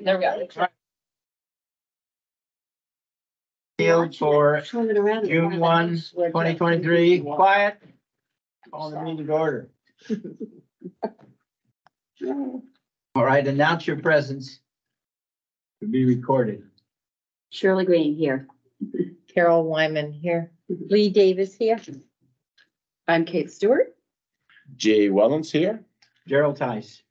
There we go. Field for Swimming around. June 1, 2023. Quiet. Call the meeting to order. All right, announce your presence to be recorded. Shirley Green here. Carol Wyman here. Lee Davis here. I'm Kate Stewart. Jay Wellens here. Gerald Tice.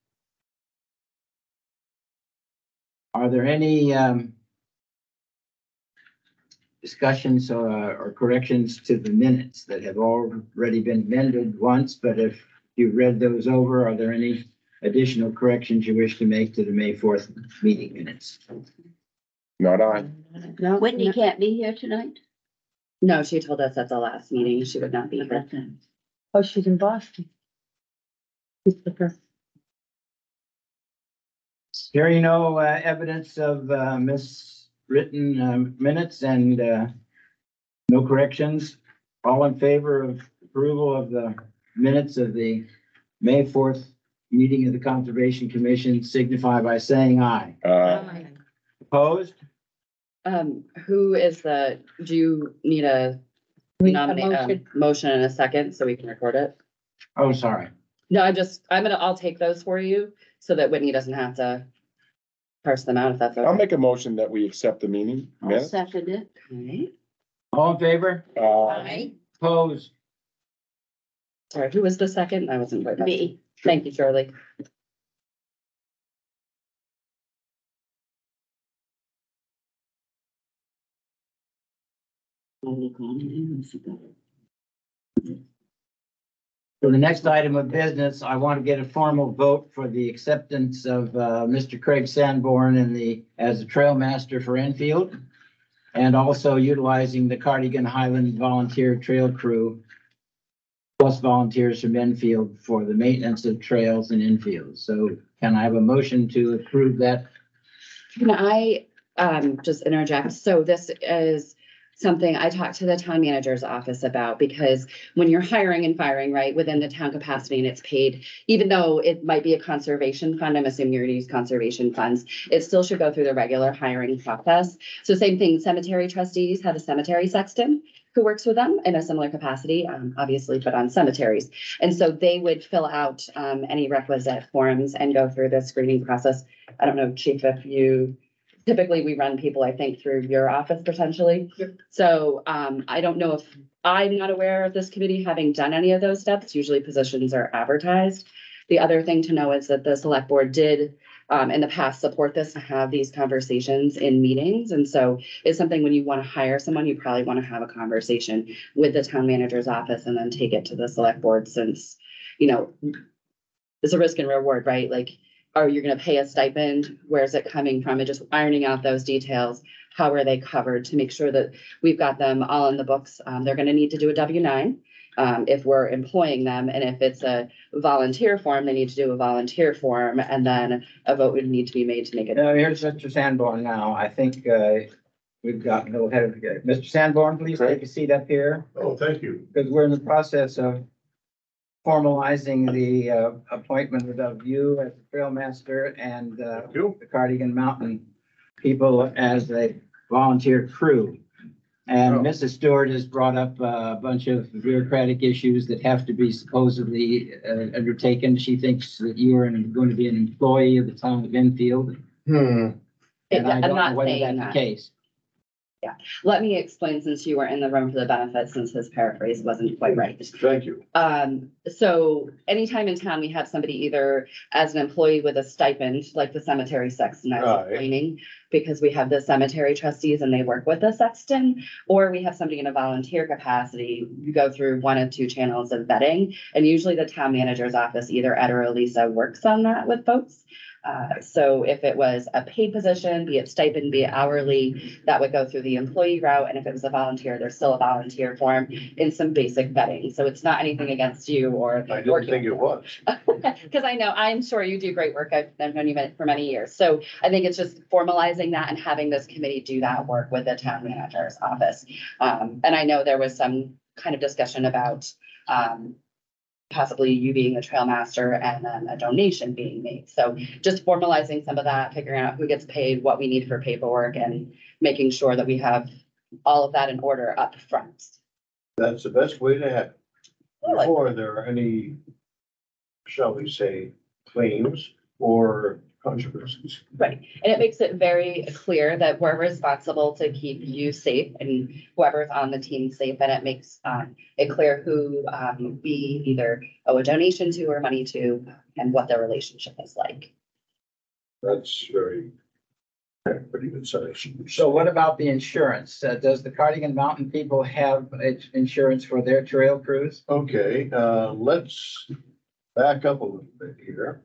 Are there any discussions or corrections to the minutes that have already been amended once? But if you've read those over, are there any additional corrections you wish to make to the May 4th meeting minutes? Not I. No, Whitney can't be here tonight? no, she told us at the last meeting she would not be here. Oh, she's in Boston. Hearing no evidence of miswritten minutes and no corrections, all in favor of approval of the minutes of the May 4th meeting of the Conservation Commission signify by saying aye. Opposed? Who is do you need a motion in a second so we can record it? Oh, sorry. No, I'll take those for you so that Whitney doesn't have to parse them out if that's I'll okay. make a motion that we accept the meeting I'll minutes. second it. Alright. All in favor? Opposed? Sorry, who was the second? I wasn't quite. Me. Thank you, Shirley. For the next item of business, I want to get a formal vote for the acceptance of Mr. Craig Sanborn as the trail master for Enfield, and also utilizing the Cardigan Highland Volunteer Trail Crew plus volunteers from Enfield for the maintenance of trails in Enfield. So can I have a motion to approve that? Can I just interject? So this is something I talked to the town manager's office about, because when you're hiring and firing, right, within the town capacity and it's paid, even though it might be a conservation fund, I'm assuming you're gonna use conservation funds, it still should go through the regular hiring process. So same thing, cemetery trustees have a cemetery sexton who works with them in a similar capacity, obviously, but on cemeteries. And so they would fill out any requisite forms and go through the screening process. I don't know, Chief, if you typically we run people, I think, through your office potentially. Yep. So I don't know if I'm not aware of this committee having done any of those steps. Usually positions are advertised. The other thing to know is that the select board did in the past support this and have these conversations in meetings. And so it's something when you want to hire someone, you probably want to have a conversation with the town manager's office and then take it to the select board, since, you know, it's a risk and reward, right? Like, are you going to pay a stipend? Where's it coming from? And just ironing out those details. How are they covered to make sure that we've got them all in the books? They're going to need to do a W-9 if we're employing them. And if it's a volunteer form, they need to do a volunteer form. And then a vote would need to be made to make it. Here's Mr. Sanborn now. I think we've gotten a little ahead of it. Mr. Sanborn, please take a seat up here. Oh, thank you. Because we're in the process of formalizing the appointment of you as the trail master and the Cardigan Mountain people as a volunteer crew. And Mrs. Stewart has brought up a bunch of bureaucratic issues that have to be supposedly undertaken. She thinks that you are going to be an employee of the town of Enfield. And I don't know whether that's the case. Yeah, let me explain, since you were in the room for the benefit, since his paraphrase wasn't quite right. Thank you. So anytime in town we have somebody either as an employee with a stipend, like the cemetery sexton I was explaining, because we have the cemetery trustees and they work with the sexton, or we have somebody in a volunteer capacity, you go through one of two channels of vetting, and usually the town manager's office, either Ed or Elisa, works on that with folks. So if it was a paid position, be it stipend, be it hourly, that would go through the employee route. And if it was a volunteer, there's still a volunteer form in some basic vetting. So it's not anything against you or. I didn't think it was. Because I'm sure you do great work. I've known you for many years. So I think it's just formalizing that and having this committee do that work with the town manager's office. And I know there was some kind of discussion about possibly you being the trail master and then a donation being made. So just formalizing some of that, figuring out who gets paid, what we need for paperwork, and making sure that we have all of that in order up front. That's the best way to have it. I like Before there are any, shall we say, claims or controversies. Right, and it makes it very clear that we're responsible to keep you safe and whoever's on the team safe, and it makes it clear who we either owe a donation to or money to, and what their relationship is like. That's pretty good solution. So what about the insurance? Does the Cardigan Mountain people have insurance for their trail crews? Okay, let's back up a little bit here.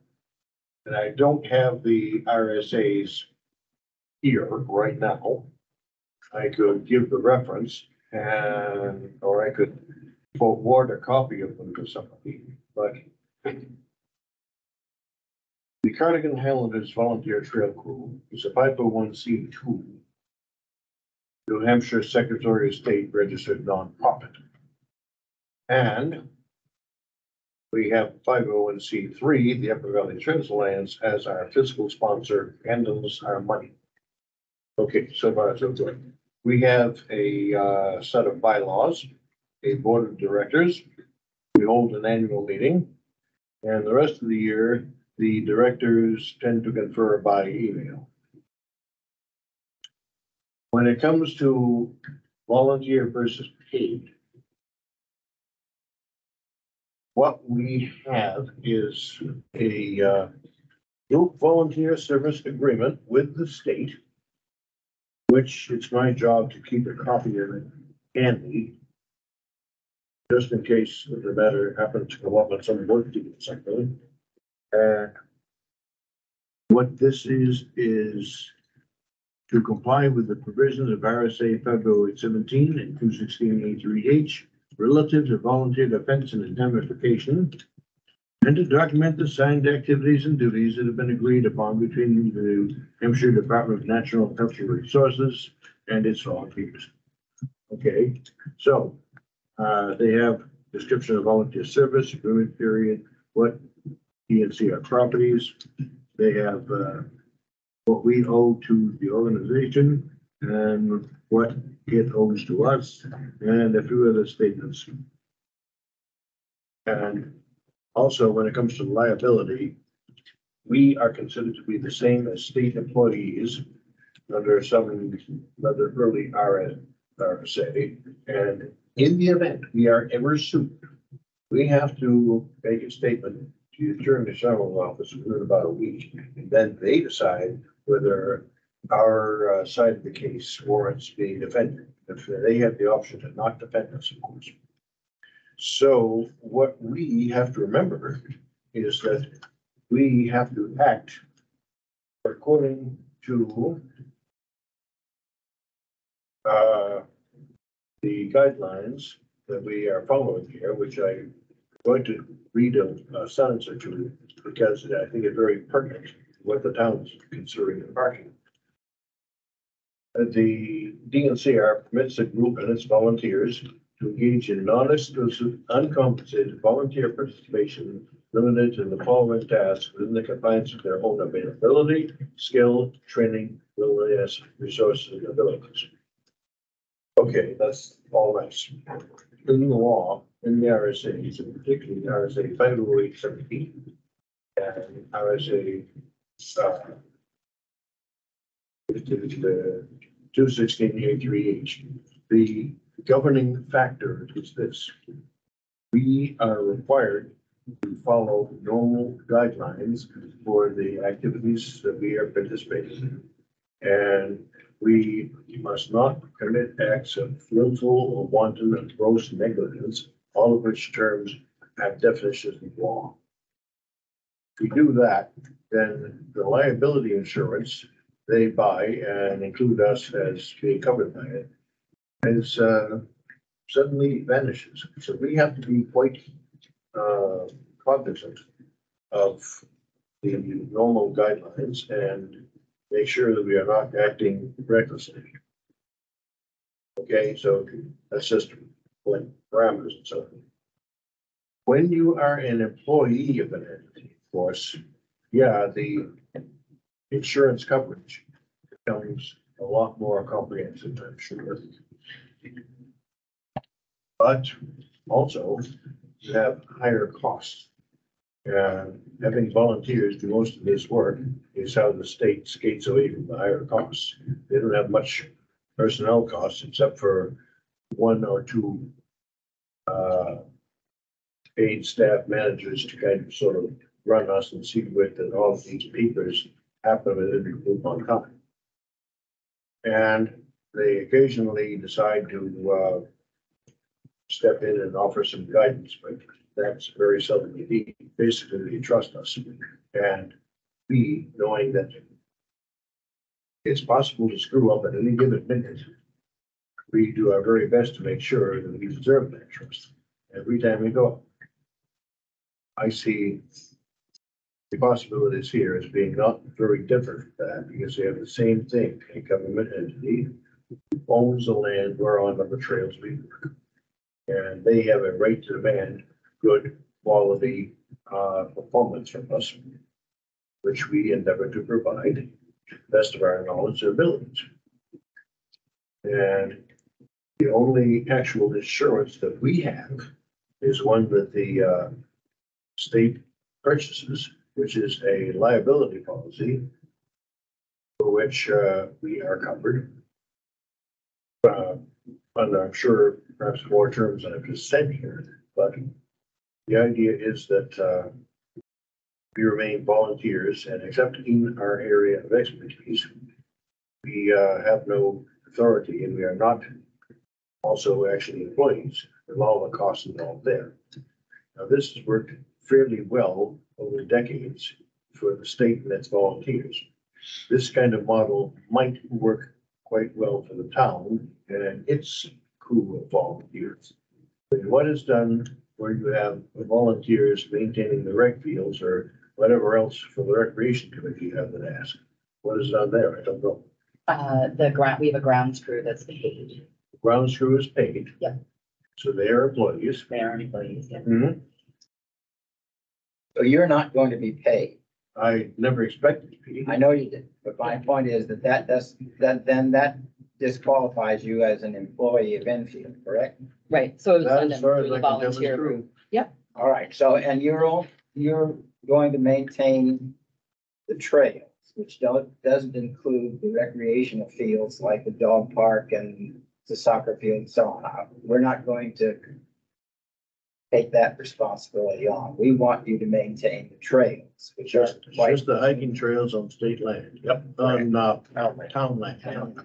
And I don't have the RSAs here right now. I could give the reference or I could forward a copy of them to somebody, but the Cardigan Highlanders Volunteer Trail Crew is a 501(c)(2), New Hampshire Secretary of State registered nonprofit. And we have 501(c)(3), the Upper Valley Trails Alliance, as our fiscal sponsor, handles our money. Okay, so far so good. We have a set of bylaws, a board of directors. We hold an annual meeting, and the rest of the year, the directors tend to confer by email. When it comes to volunteer versus paid, what we have is a group volunteer service agreement with the state, which it's my job to keep a copy of it handy, just in case the matter happens to come up on some work to do something. What this is to comply with the provisions of RSA February 17 and 216(a)(3)(h) relative to volunteer defense and indemnification, and to document the signed activities and duties that have been agreed upon between the Hampshire Department of Natural and Cultural Resources and its volunteers. Okay, so they have description of volunteer service, agreement period, what DNCR properties. They have what we owe to the organization and what it owes to us, and a few other statements. And also, when it comes to liability, we are considered to be the same as state employees under some rather early RSA. And in the event we are ever sued, we have to make a statement to the Attorney General's office within about a week, and then they decide whether our side of the case warrants being defended. If they have the option to not defend us, of course. So what we have to remember is that we have to act according to the guidelines that we are following here, which I'm going to read a sentence or two because I think it's very pertinent to what the town is considering in parking. The DNCR permits a group and its volunteers to engage in non-exclusive, uncompensated volunteer participation limited to the following tasks within the confines of their own availability, skill, training, willingness, resources, and abilities. Okay, that's all nice. In the law, in the RSAs, and particularly the RSA 508(17) and RSA 216(a)(3)(h), the governing factor is this: we are required to follow normal guidelines for the activities that we are participating in, and we must not commit acts of willful or wanton and gross negligence, all of which terms have definitions in law. If we do that, then the liability insurance they buy and include us as being covered by it is suddenly vanishes. So we have to be quite cognizant of the normal guidelines and make sure that we are not acting recklessly. Okay, so that's just like parameters and so forth. When you are an employee of an entity, of course, yeah, the insurance coverage becomes a lot more comprehensive, I'm sure. But also, you have higher costs. And having volunteers do most of this work is how the state skates away from the higher costs. They don't have much personnel costs except for one or two paid staff managers to kind of sort of run us and see with that all of these papers happen within the group on time. And they occasionally decide to step in and offer some guidance, but that's very seldom indeed. Basically, they trust us. And we, knowing that it's possible to screw up at any given minute, we do our very best to make sure that we deserve that trust every time we go. I see the possibilities here as being not very different from that, because they have the same thing. A government entity owns the land whereon the trails we work. And they have a right to demand good quality performance from us, which we endeavor to provide to the best of our knowledge and abilities. And the only actual insurance that we have is one that the state purchases, which is a liability policy for which we are covered. And I'm sure perhaps more terms than I've just said here, but the idea is that we remain volunteers, and except in our area of expertise, we have no authority, and we are not also actually employees with all the costs involved there. Now, this has worked fairly well over decades for the state and its volunteers. This kind of model might work quite well for the town and its crew of volunteers. But what is done where you have volunteers maintaining the rec fields or whatever else for the recreation committee you have been asked? What is done there? I don't know. We have a grounds crew that's paid. Grounds crew is paid. Yep. So they are employees. They are employees, yeah. Mhm. So you're not going to be paid. I never expected to be. I know you did, but my point is that disqualifies you as an employee of Enfield, correct? Right, so it's That done as far as through I the can tell is volunteer true. route. Yep, All right, so, and you're going to maintain the trails, which doesn't include the recreational fields like the dog park and the soccer field and so on. We're not going to take that responsibility on. We want you to maintain the trails, which are quite. Just the hiking trails on state land. Yep, on town land.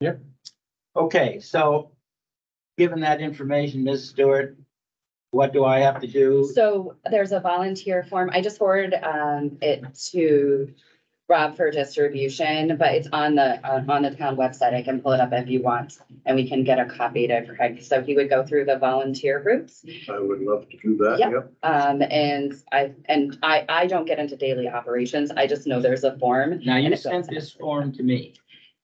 yeah. Okay, so given that information, Ms. Stewart, what do I have to do? So there's a volunteer form. I just forwarded it to Rob for distribution, but it's on the town website. I can pull it up if you want, and we can get a copy to Craig. So he would go through the volunteer groups. I would love to do that, Yep. yep. And I don't get into daily operations. I just know there's a form. Now, and you it goes sent this form to me.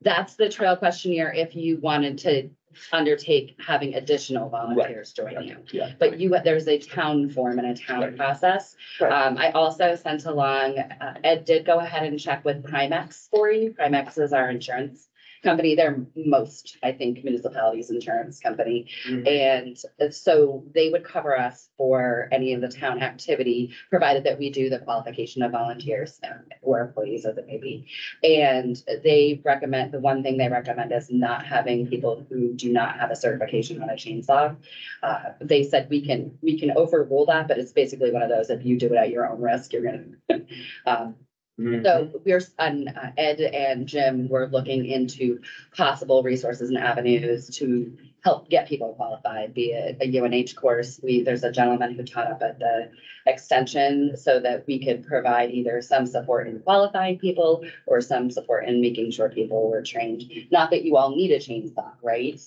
That's the trail questionnaire if you wanted to undertake having additional volunteers join you. Yeah. But there's a town form and a town process. Right. I also sent along, Ed did go ahead and check with Primex for you. Primex is our insurance company. They're most, I think, municipalities' insurance company. And so they would cover us for any of the town activity, provided that we do the qualification of volunteers or employees as it may be. And they recommend, the one thing they recommend is not having people who do not have a certification on a chainsaw. They said we can overrule that, but it's basically one of those, if you do it at your own risk, you're gonna, So we're, Ed and Jim were looking into possible resources and avenues to help get people qualified, be it a UNH course. There's a gentleman who taught up at the extension so that we could provide either some support in qualifying people or some support in making sure people were trained. Not that you all need a chainsaw, right?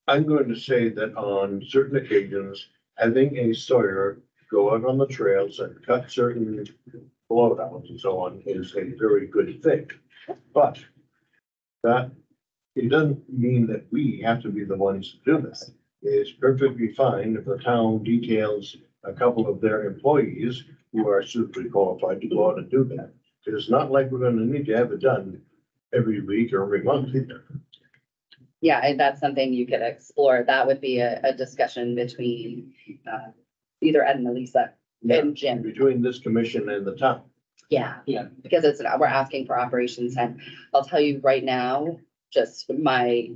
I'm going to say that on certain occasions, having a sawyer go out on the trails and cut certain blowdowns and so on is a very good thing. But that, it doesn't mean that we have to be the ones to do this. It's perfectly fine if the town details a couple of their employees who are suitably qualified to go out and do that. It's not like we're gonna need to have it done every week or every month either. Yeah, and that's something you could explore. That would be a discussion between, either Ed and Elisa and Jim. Between this commission and the town. Yeah. Yeah. Because we're asking for operations time. I'll tell you right now, just my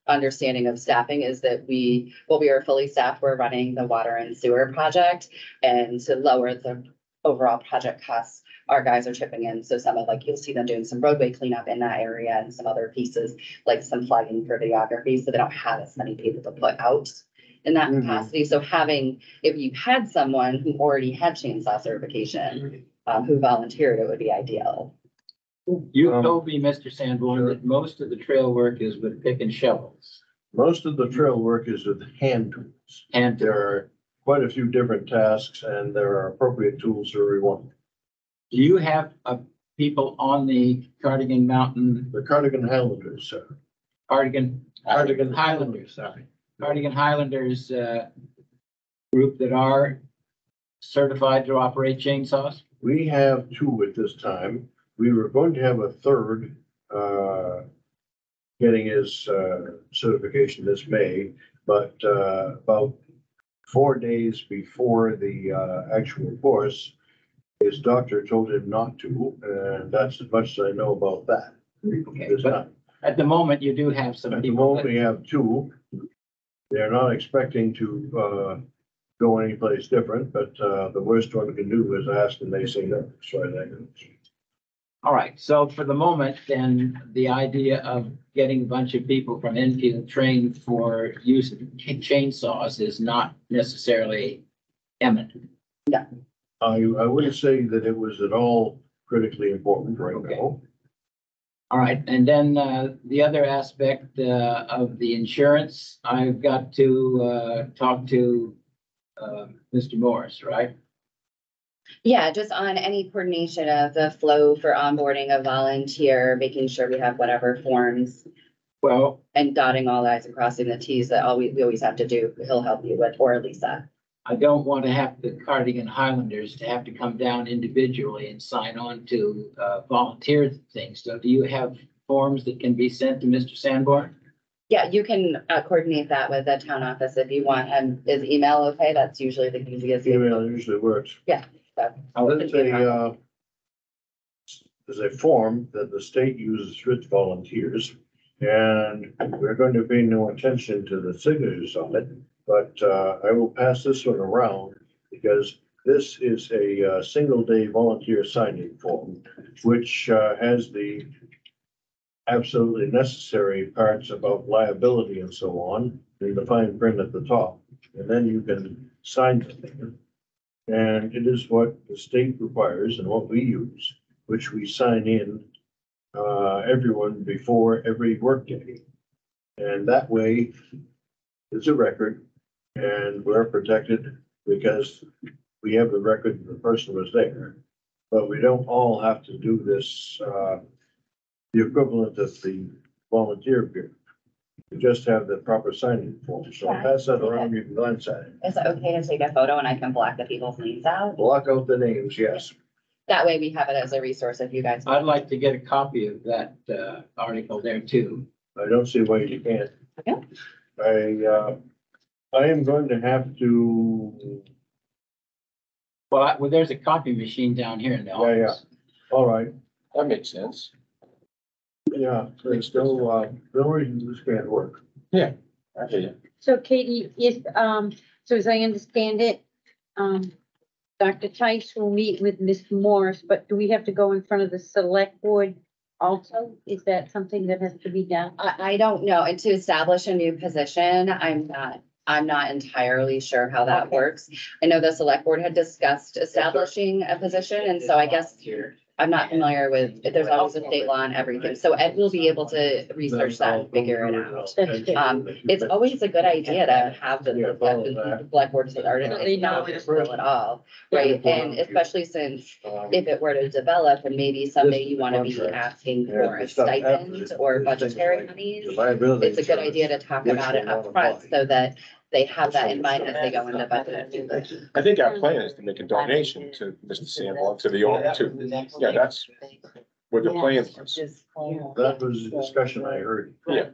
understanding of staffing is that we are fully staffed, we're running the water and sewer project. And to lower the overall project costs, our guys are chipping in. So some of you'll see them doing some roadway cleanup in that area and some other pieces, like some flagging for videography, so they don't have as many people to put out in that capacity. So if you had someone who already had chainsaw certification, who volunteered, it would be ideal. You told me, Mr. Sanborn, that most of the trail work is with pick and shovels. Most of the trail work is with hand tools. And There are quite a few different tasks and there are appropriate tools for every one. do you have people on the Cardigan Mountain, The Cardigan Highlanders, Cardigan Highlanders, sorry, Cardigan Highlanders, group that are certified to operate chainsaws? we have two at this time. We were going to have a third, getting his, certification this May, but, about 4 days before the, actual course, his doctor told him not to, and that's as much as I know about that. Okay, This but time. at the moment, you do have some At the people moment, we that, have two. They're not expecting to, go anyplace different, but, the worst one we can do is ask and they say no, as far as I know. all right, so for the moment, then the idea of getting a bunch of people from Enfield trained for use of chainsaws is not necessarily imminent. I wouldn't say that it was at all critically important right Okay. now. All right, and then the other aspect of the insurance, I've got to talk to Mr. Morris, right? Yeah, just on any coordination of the flow for onboarding a volunteer, making sure we have whatever forms Well, and dotting all i's and crossing the t's that we always have to do, he'll help you with, or Lisa. I don't want to have the Cardigan Highlanders to have to come down individually and sign on to volunteer things. So do you have forms that can be sent to Mr. Sanborn? Yeah, you can coordinate that with the town office if you want, and is email okay? That's usually the easiest. Email usually works. I'll There's a form that the state uses for its volunteers. And we're going to pay no attention to the signatures on it, but I will pass this one around because this is a single day volunteer signing form, which has the absolutely necessary parts about liability and so on in the fine print at the top. And then you can sign it. And it is what the state requires and what we use, which we sign in everyone before every workday. And that way it's a record and we're protected because we have the record that the person was there. But we don't all have to do this, the equivalent of the volunteer period. We just have the proper signing form. So I'll pass that around, you can glance at it. Is it okay to take a photo and I can block the people's names out? Block out the names, yes. That way we have it as a resource if you guys. I'd like to get a copy of that article there too. I don't see why you can't. Okay. I am going to have to, Well, there's a copy machine down here in the Yeah, office. all right, That makes sense. yeah, there's still, no reason this can't work. I hear you. So Katie, if, so as I understand it, Dr. Tice will meet with Ms. Morris, but do we have to go in front of the select board also? Is that something that has to be done? I don't know, and to establish a new position, I'm not entirely sure how that Okay. works. I know the select board had discussed establishing a position, and so I guess I'm not familiar with, there's always a state law on everything, so Ed will be able to research that and figure it out. It's always a good idea to have the select board start So they it, know not it's at all, right? And especially since if it were to develop and maybe someday you want to be asking for a stipend or budgetary monies, it's a good idea to talk about it up front so that they have that in mind as they go in the budget. I think our plan is to make a donation to Mr. Sanborn, to the owner, to, yeah, that's what the plan was. That was a discussion I heard. Yeah.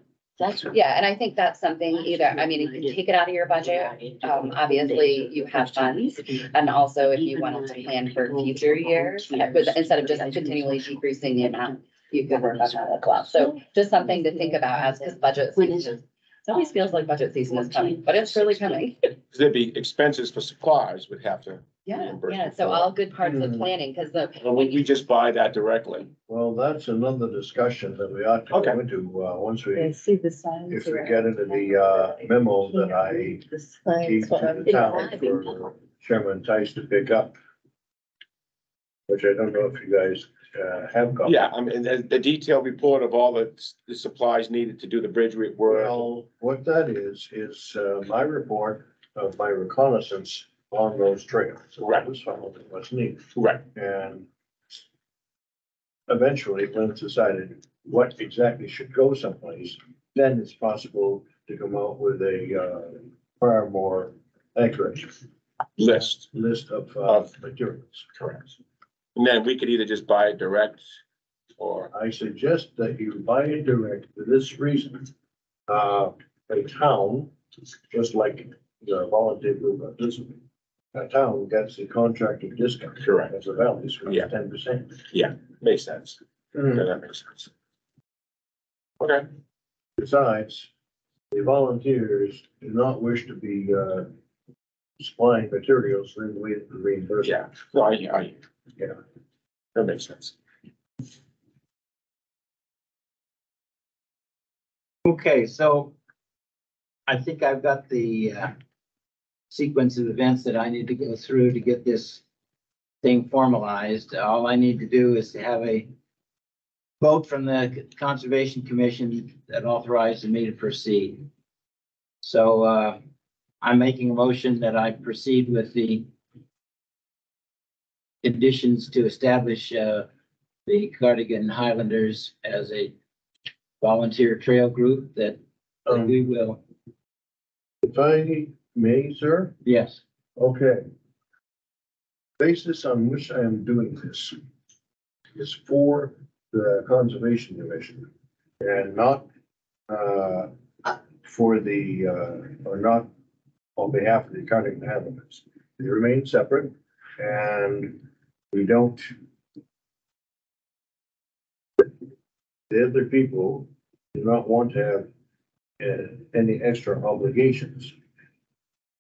Yeah, and I think that's something either, I mean, you can take it out of your budget. Obviously you have funds. And also if you wanted to plan for future years, but instead of just continually decreasing the amount, you could work on that as well. So just something to think about as, because budget season, it always feels like budget season is coming, but it's really coming. There'd be expenses for supplies would have to. Yeah, yeah, so all good parts of planning, because the, Well, we just buy that directly. Well, that's another discussion that we ought to Okay. go into, once we, See the signs. if we get into the, memo that I The signs. gave to the town for Chairman Tice to pick up. Which I don't know if you guys, have got. Yeah, I mean, the detailed report of all the supplies needed to do the bridge work. Well, what that is my report of my reconnaissance on those trails. Right. What was found and what's needed. Right, And eventually, when it's decided what exactly should go someplace, then it's possible to come out with a, far more accurate list, list of, materials. correct. And then we could either just buy it direct or, I suggest that you buy it direct for this reason. A town, just like the volunteer group of this, a town gets a contractor discount. Correct. As a value, so Yeah. 10%. makes sense. Yeah, that makes sense. Okay, Besides, the volunteers do not wish to be, supplying materials for the way to reimburse. yeah, no, Yeah. that makes sense. Okay, so I think I've got the sequence of events that I need to go through to get this thing formalized. All I need to do is to have a vote from the Conservation Commission that authorizes me to proceed. So I'm making a motion that I proceed with the conditions to establish the Cardigan Highlanders as a volunteer trail group that we will, If I may, sir? yes. Okay. Basis on which I am doing this is for the Conservation Commission and not, for the, or not on behalf of the Cardigan Highlanders. They remain separate and we don't. The other people do not want to have any extra obligations.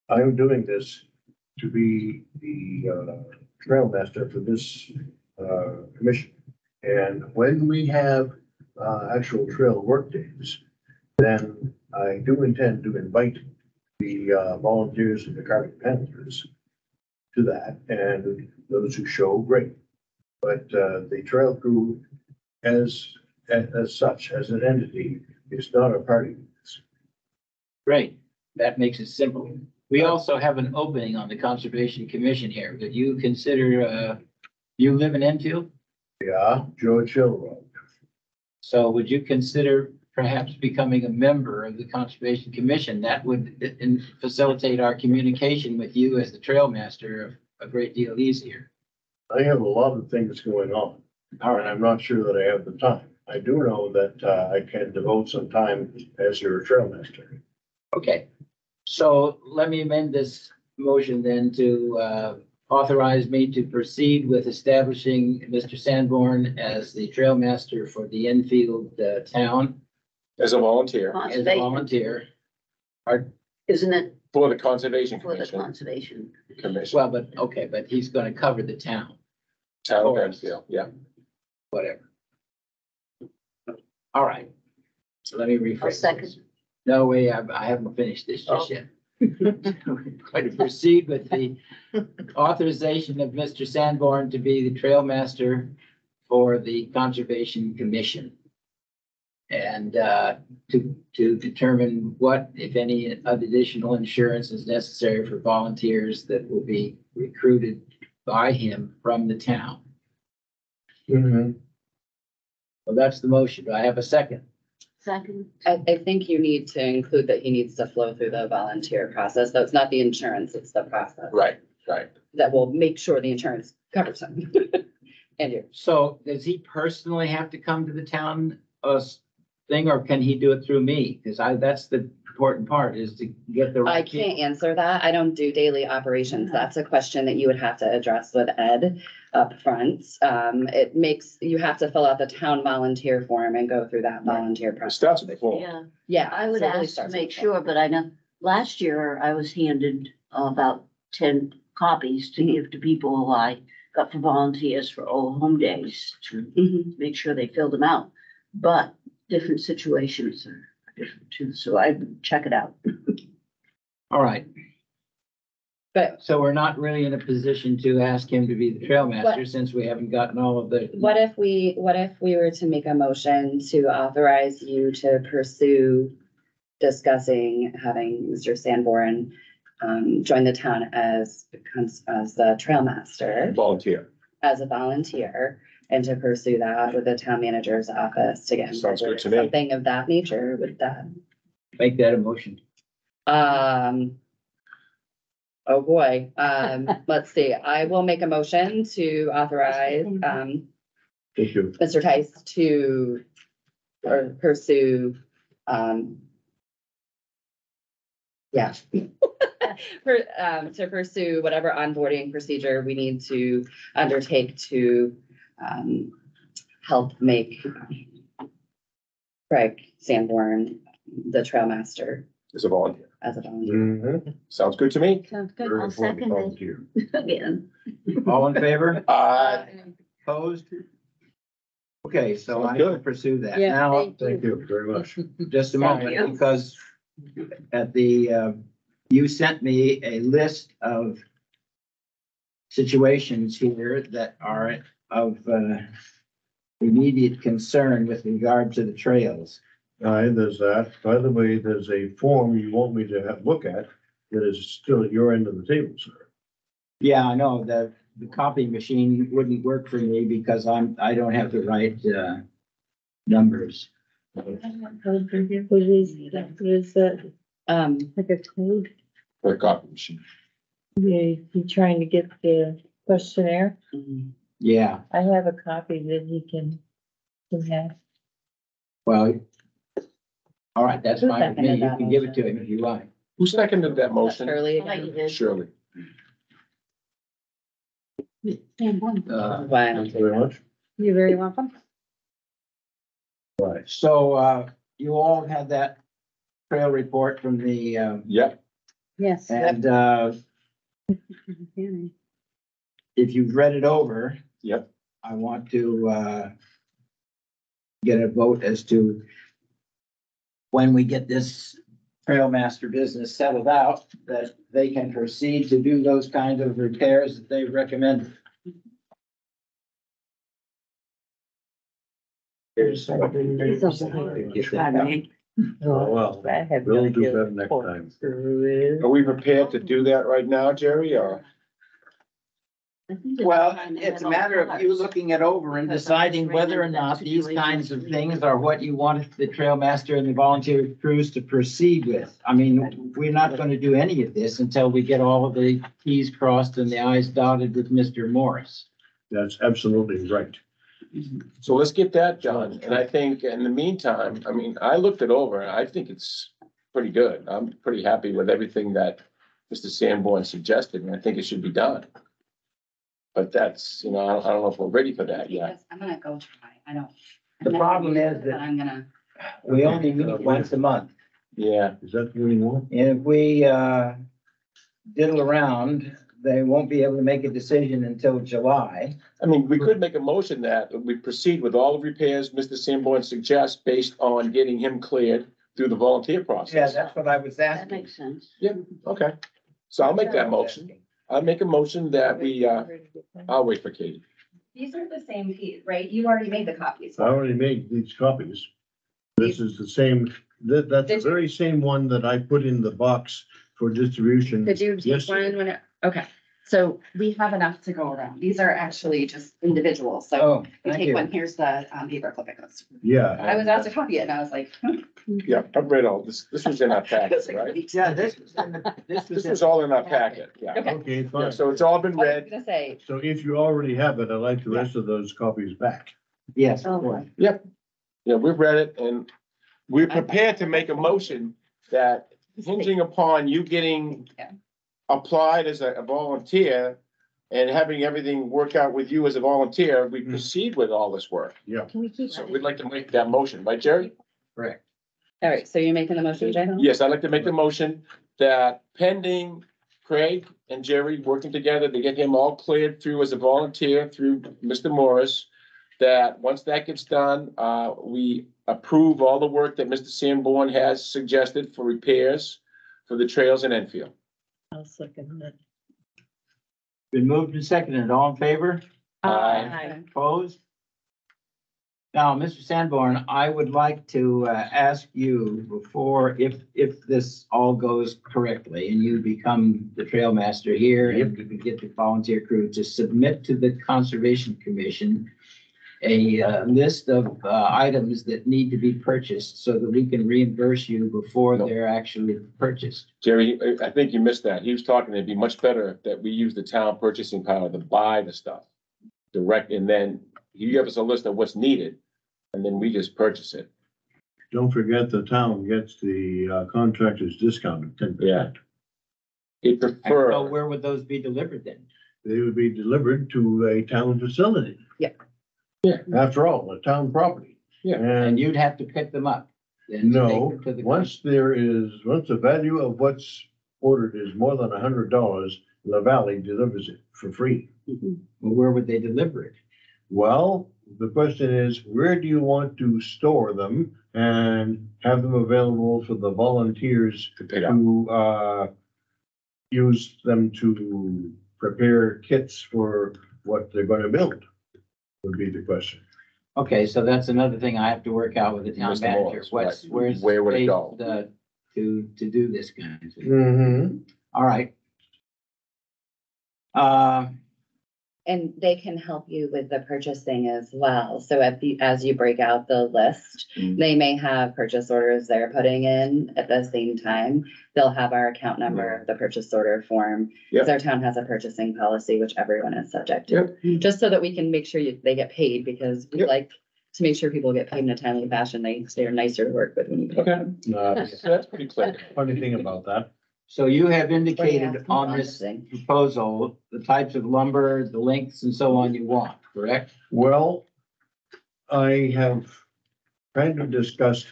I'm doing this to be the trail master for this commission. And when we have actual trail work days, then I do intend to invite the volunteers and the Cardigan Panthers to that, and those who show, great. But the trail crew as such, as an entity, is not a party. Great. That makes it simple. We also have an opening on the Conservation Commission here. Would you consider, you live in Enfield? Yeah, George Hill Road. So would you consider perhaps becoming a member of the Conservation Commission? That would facilitate our communication with you as the trail master a great deal easier. I have a lot of things going on, and I'm not sure that I have the time. I do know that I can devote some time as your trail master. Okay, so let me amend this motion then to authorize me to proceed with establishing Mr. Sanborn as the trail master for the Enfield town As a volunteer as a volunteer. Isn't it for the Conservation for the Commission, conservation? Well, but, okay, but he's gonna cover the town, town of Enfield, yeah. whatever. All right, so let me rephrase. I'll second. this. No way, I haven't finished this just yet. Going to proceed with the authorization of Mr. Sanborn to be the trail master for the Conservation Commission. And to determine what, if any, additional insurance is necessary for volunteers that will be recruited by him from the town. Well, that's the motion. Do I have a second? second. I think you need to include that he needs to flow through the volunteer process, so it's not the insurance, it's the process. Right, right. That will make sure the insurance covers him. And you. So does he personally have to come to the town, thing, or can he do it through me? Cause that's the important part, is to get the. I right can't people. answer that. I don't do daily operations. That's a question that you would have to address with Ed up front. It makes, you have to fill out the town volunteer form and go through that volunteer It process. starts with the form. Yeah, Yeah. I would so it really ask to starts make with that. sure, but I know, last year I was handed about 10 copies to give to people I got for volunteers for old home days to Mhm. make sure they filled them out. But different situations are different too, so I would check it out. All right, But so we're not really in a position to ask him to be the trail master since we haven't gotten all of the. what if we were to make a motion to authorize you to pursue discussing having Mr. Sanborn join the town as the trail master, Volunteer. as a volunteer, and to pursue that with the town manager's office to get. Sounds good to me. Something of that nature with that. Make that a motion. Oh boy, let's see, I will make a motion to authorize, Thank you. Mr. Tice to or pursue, yeah. To pursue whatever onboarding procedure we need to undertake to, help make Craig Sanborn the trail master Is a volunteer. as a volunteer. Mhm. Sounds good to me. Sounds good. Very I'll important second it. volunteer. Again. All in favor? Opposed? Okay, so I Sounds will good. pursue that. Yeah, Now, thank Thank you very much. just a Thank moment, you. because at the, you sent me a list of situations here that are of immediate concern with regard to the trails. There's that. By the way, there's a form you want me to look at that is still at your end of the table, sir. Yeah, I know, the copy machine wouldn't work for me because I don't have the right, numbers. What is that, like a code? For a copy machine. Yeah, you trying to get the questionnaire? Mhm. Yeah, I have a copy that he can have. well, all right, that's Who fine with me. seconded You that can give it to motion? him if you like. Who seconded that motion? Shirley I again? did. Shirley. Why? Thank you very much. You're very welcome. So, you all had that trail report from the, Yep. Yes. and, if you've read it over. Yep. I want to, get a vote as to when we get this trail master business settled out, that they can proceed to do those kinds of repairs that they recommend. Here's. Oh, well, I have we'll no do idea better what next pork time. screw is. Are we prepared to do that right now, Jerry, or? I think it's Well, fine to it's a have matter of you cars. looking it over and Because deciding I whether or ran into that not these situation kinds of with things are what you want the trail master and the volunteer crews to proceed with. I mean, we're not going to do any of this until we get all of the Ts crossed and the Is dotted with Mr. Morris. That's absolutely right. So let's get that done. And I think in the meantime, I mean, I looked it over and I think it's pretty good. I'm pretty happy with everything that Mr. Sanborn suggested, and I think it should be done. But that's, I don't know if we're ready for that yet. I'm gonna go try, I don't. The problem is But that I'm gonna, we only meet once a month. Yeah, Is that what you want? And if we, diddle around, they won't be able to make a decision until July. I mean, we could make a motion that we proceed with all the repairs Mr. Sanborn suggests based on getting him cleared through the volunteer Yeah, process. that's what I was That asking. makes sense. Okay, so I'll make that motion. I'll make a motion that I'll wait for Katie. these are the same piece, right? You already made the copies. I already made these copies. This is the same, that's the Did you- very same one that I put in the box for distribution. Could you take yesterday. one when, okay, So we have enough to go around. These are actually just individuals. So Oh, we thank take you. one. Here's the paper clip it goes. Yeah, I was asked to copy it and I was like. Yeah, I've read all this. This was in our packet, right? Yeah, this This was all in our packet, yeah. Okay. okay, Yeah, fine. so it's all been I was read. gonna say, So if you already have it, I'd like the rest of those copies back. Yes, Oh, of course. Yeah, we've read it and we're prepared to make a motion that hinging upon you getting Yeah. applied as a volunteer and having everything work out with you as a volunteer, we proceed with all this work. Can we keep? So we'd like to make that motion, right, Jerry? Correct. all right, so you're making the motion, Jay? Yes, I'd like to make the motion that pending Craig and Jerry working together to get him all cleared through as a volunteer through Mr. Morris, that once that gets done, we approve all the work that Mr. Sanborn has suggested for repairs for the trails in Enfield. I'll second that. Been moved and seconded. All in favor? Aye. Opposed? Now, Mr. Sanborn, I would like to ask you before, if this all goes correctly and you become the trail master here and you can get the volunteer crew to submit to the Conservation Commission a list of items that need to be purchased so that we can reimburse you before they're actually purchased. Jerry, I think you missed that. He was talking, it'd be much better that we use the town purchasing power to buy the stuff direct, and then you give us a list of what's needed, and then we just purchase it. Don't forget the town gets the contractor's discount of 10%. Yeah. He'd So prefer, where would those be delivered then? They would be delivered to a town facility. Yeah. Yeah. After all, a town property. Yeah. And you'd have to pick them up. then to take No, them to the- once the value of what's ordered is more than $100, La Valley delivers it for free. Well, where would they deliver it? Well, the question is, where do you want to store them and have them available for the volunteers to pick up. to use them to prepare kits for what they're gonna build? Would be the question. Okay, so that's another thing I have to work out with the town Mr. manager. Morris, right. Where's Where would it space, go? to do this kind of thing? Mm-hmm. All right. And they can help you with the purchasing as well. So as you break out the list, Mm. they may have purchase orders they're putting in at the same time. They'll have our account number, the purchase order form. Yeah. Because our town has a purchasing policy, which everyone is subject to. Just so that we can make sure they get paid, because we Yep. like to make sure people get paid in a timely fashion. They're nicer to work with when you pay Okay. them. So that's pretty clear. Funny thing about that, So you have Or you indicated ask them on on this thing. proposal, the types of lumber, the lengths and so on you want, correct? well, I have kind of discussed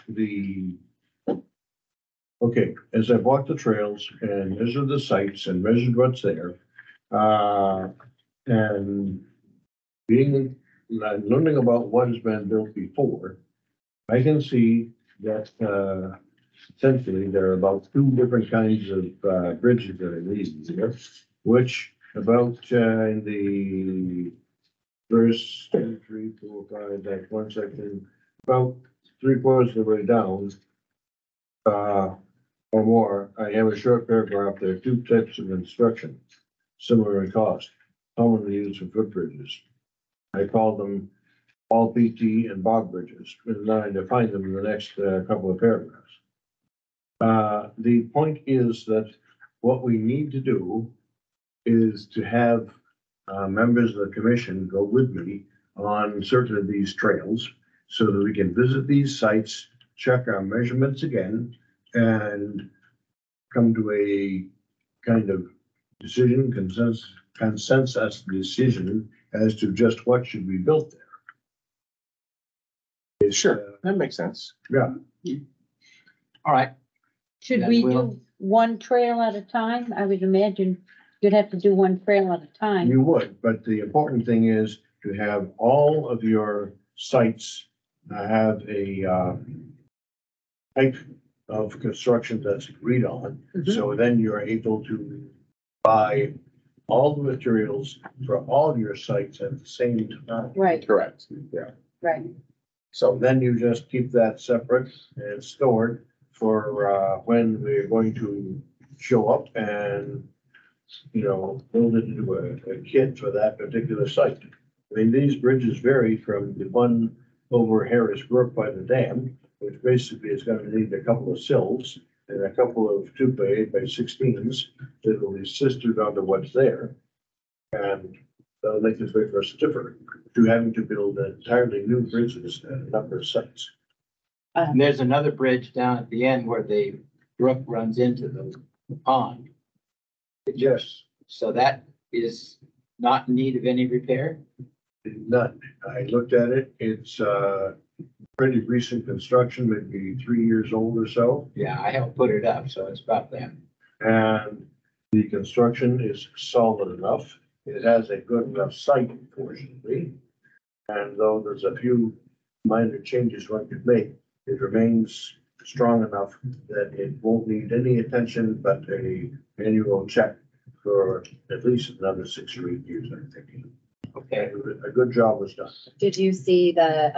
as I walked the trails and measured the sites and measured what's there, and learning about what has been built before, I can see that, essentially, there are about two different kinds of, bridges that are needed here, which about, in the verse 2, 3, 4, 5, that's 1 second, about 3/4 of the way down, or more, I have a short paragraph. There are two types of instruction, similar in cost, commonly used for footbridges. I call them all PT and bog bridges, and I define them in the next couple of paragraphs. The point is that what we need to do is to have members of the commission go with me on certain of these trails so that we can visit these sites, check our measurements again, and come to a kind of decision, consensus decision as to just what should be built there. Sure, that makes sense. Yeah, All right. Should Then we we'll- do one trail at a time? I would imagine you'd have to do one trail at a time. you would, but the important thing is to have all of your sites have a type of construction that's agreed on. So then you're able to buy all the materials for all your sites at the same time. Right, Correct. right. So then you just keep that separate and stored for when we're going to show up and build it into a kit for that particular site. I mean, these bridges vary from the one over Harris Brook by the dam, which basically is gonna need a couple of sills and a couple of 2x8x16s that will be sistered onto what's there. And that'll make this very much different to having to build entirely new bridges at a number of sites. And there's another bridge down at the end where the brook runs into the pond. Yes. So that is not in need of any repair? None. I looked at it. It's, pretty recent construction, maybe 3 years old or so. Yeah, I helped put it up, so it's about them. And the construction is solid enough. It has a good enough site, fortunately. And though there's a few minor changes one could make, it remains strong enough that it won't need any attention but a annual check for at least another 6 or 8 years, I'm thinking. Okay. A good job was done. Did you see the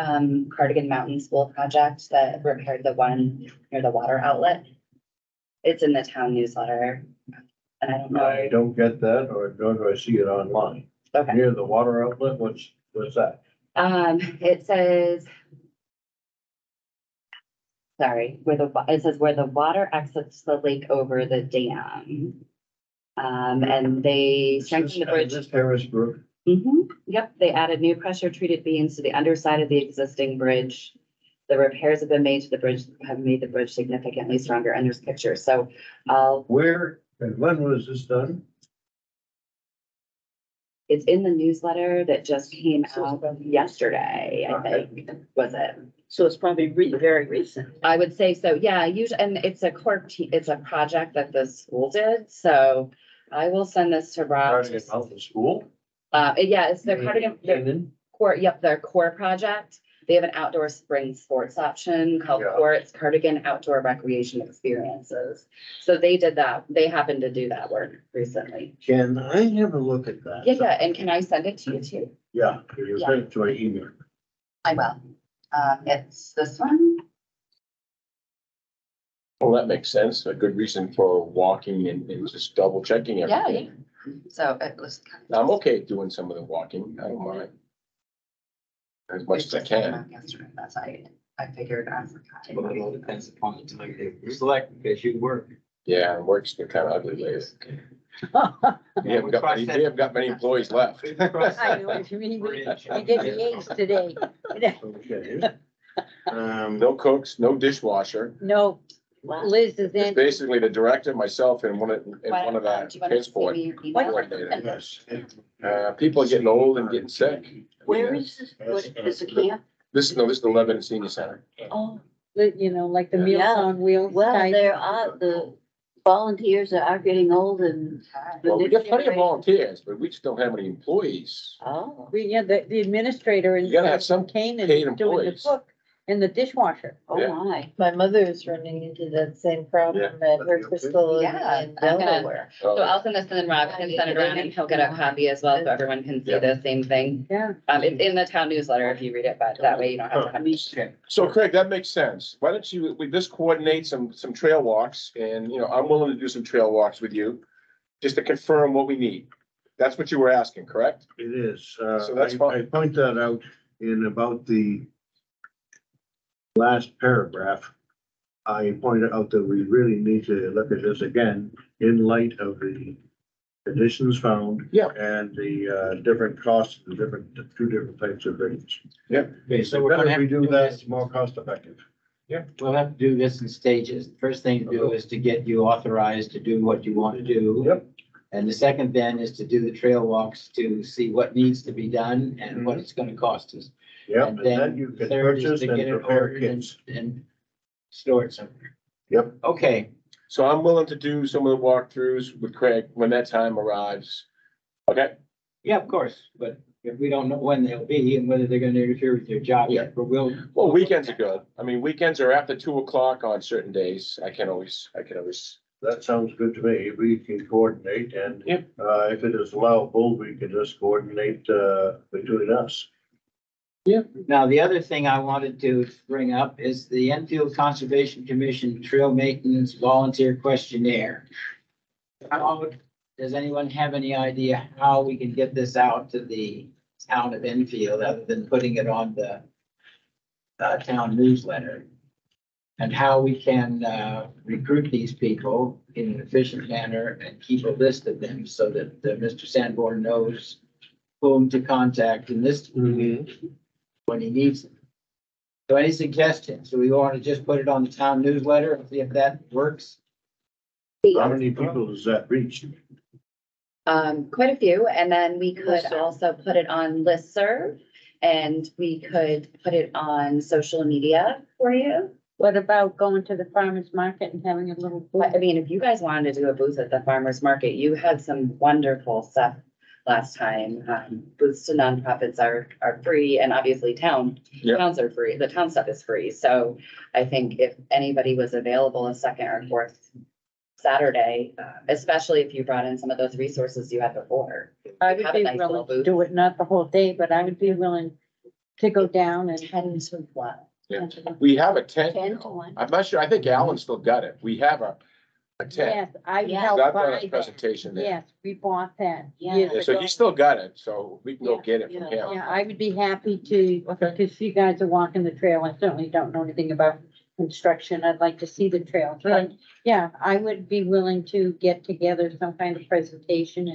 Cardigan Mountain School project that repaired the one near the water outlet? It's in the town newsletter. And I don't I know. don't get that, or nor do I see it online. Okay. Near the water outlet, what's that? It says. Sorry, it says where the water exits the lake over the dam. And they strengthened the bridge. This Harris Brook. Yep, they added new pressure treated beams to the underside of the existing bridge. The repairs have been made to the bridge, have made the bridge significantly stronger, and there's pictures, so Where and when was this done? it's in the newsletter that just came out yesterday, I think, was it? So it's probably very recent. I would say so, yeah, usually, and it's a it's a project that the school did, so I will send this to Rob. Cardigan Mountain School? Yeah, it's the Cardigan, Canaan? their core project. They have an outdoor spring sports option called Yeah. Core. It's Cardigan Outdoor Recreation Experiences. So they did that. They happened to do that work recently. Can I have a look at that? Yeah, and can I send it to you too? Yeah, you sent it to my email. I will. It's this one. Well, that makes sense. A good reason for walking and just double checking Yeah, everything. So it was. kind of I'm okay doing some of the walking. I don't mind. As much as I can. Yesterday, that's I figured I forgot. Well, it all depends upon the time they select, because you work. Yeah, work's been kind of ugly lately. We haven't got many employees left. I know what you mean. We did the A's today. Okay. No cooks, no dishwasher. No, Wow. Liz is It's in. basically the director, myself, and one of Do the you want to see transport me your email? coordinator. Yes. People are getting old and getting sick. Where is this? What is the camp? This is the Lebanon Senior Center. Oh, You know, like the Meals Yeah. on Wheels well, type. there are the volunteers that are getting old and. the Well, we next got plenty of generation- volunteers, but we just don't have any employees. Oh, The administrator and. You gotta have some Canaan paid doing the employees. cook and the dishwasher. oh Yeah. my. My mother is running into that same problem at her facility Yeah, in I'm gonna- Delaware. So I'll send this and then Rob can send it around and he'll get a copy as well, so everyone can see Yeah. the same thing. Yeah. It's in the town newsletter if you read it, but that way you don't have to have. Okay. So Craig, that makes sense. Why don't we just coordinate some trail walks and, I'm willing to do some trail walks with you. Just to confirm what we need. That's what you were asking, correct? It is. So that's I fine. point that out in about the last paragraph. I pointed out that we really need to look at this again in light of the conditions found. Yeah. And the different costs, the two different types of rates. Okay, so So we're gonna better have if we to do do that, this. it's more cost effective. We'll have to do this in stages. First thing to do is to get you authorized to do what you want to do. Yep. And the second then is to do the trail walks to see what needs to be done and what it's gonna cost us. Yep, And and then then you can third is purchase to and get it prepare ordered and, kits. and store it somewhere. Yep. Okay, So I'm willing to do some of the walkthroughs with Craig when that time arrives. Okay? yeah, of course, but if we don't know when they'll be and whether they're gonna interfere with your job yet, but we'll. Well, weekends are good. I mean, weekends are after 2:00 on certain days. I can always. That sounds good to me. We can coordinate and, Yep. if it is allowable, we can just coordinate, between us. Now, the other thing I wanted to bring up is the Enfield Conservation Commission Trail Maintenance Volunteer Questionnaire. How does anyone have any idea how we can get this out to the town of Enfield other than putting it on the town newsletter? And how we can recruit these people in an efficient manner and keep a list of them so that Mr. Sanborn knows whom to contact in this when he needs them. So any suggestions? Do we want to just put it on the town newsletter and see if that works? How many people does that reach? Quite a few, and then we could Listserv. also put it on listserv, and we could put it on social media for you. What about going to the farmer's market and having a little booth? I mean, if you guys wanted to do a booth at the farmer's market, you had some wonderful stuff last time. Booths to nonprofits are free, and obviously Yep. towns are free. The town stuff is free. So I think if anybody was available a second or fourth Saturday, especially if you brought in some of those resources you had before. I have would a be nice little willing to booth. do it, not the whole day, but I would be willing to go down and. 10 to 1. Yeah. We have a tent. 10 to 1. I'm not sure. I think Alan still got it. We have a tent. Yes, I Yeah. helped Got buy the that. presentation there. Yes, we bought that. Yeah. years Yeah, so ago. he still got it, so we can go Yeah, get it from yeah. him. Yeah, I would be happy to, Okay. because you guys are walking the trail. I certainly don't know anything about construction. I'd like to see the trail. But Right. yeah, I would be willing to get together some kind of presentation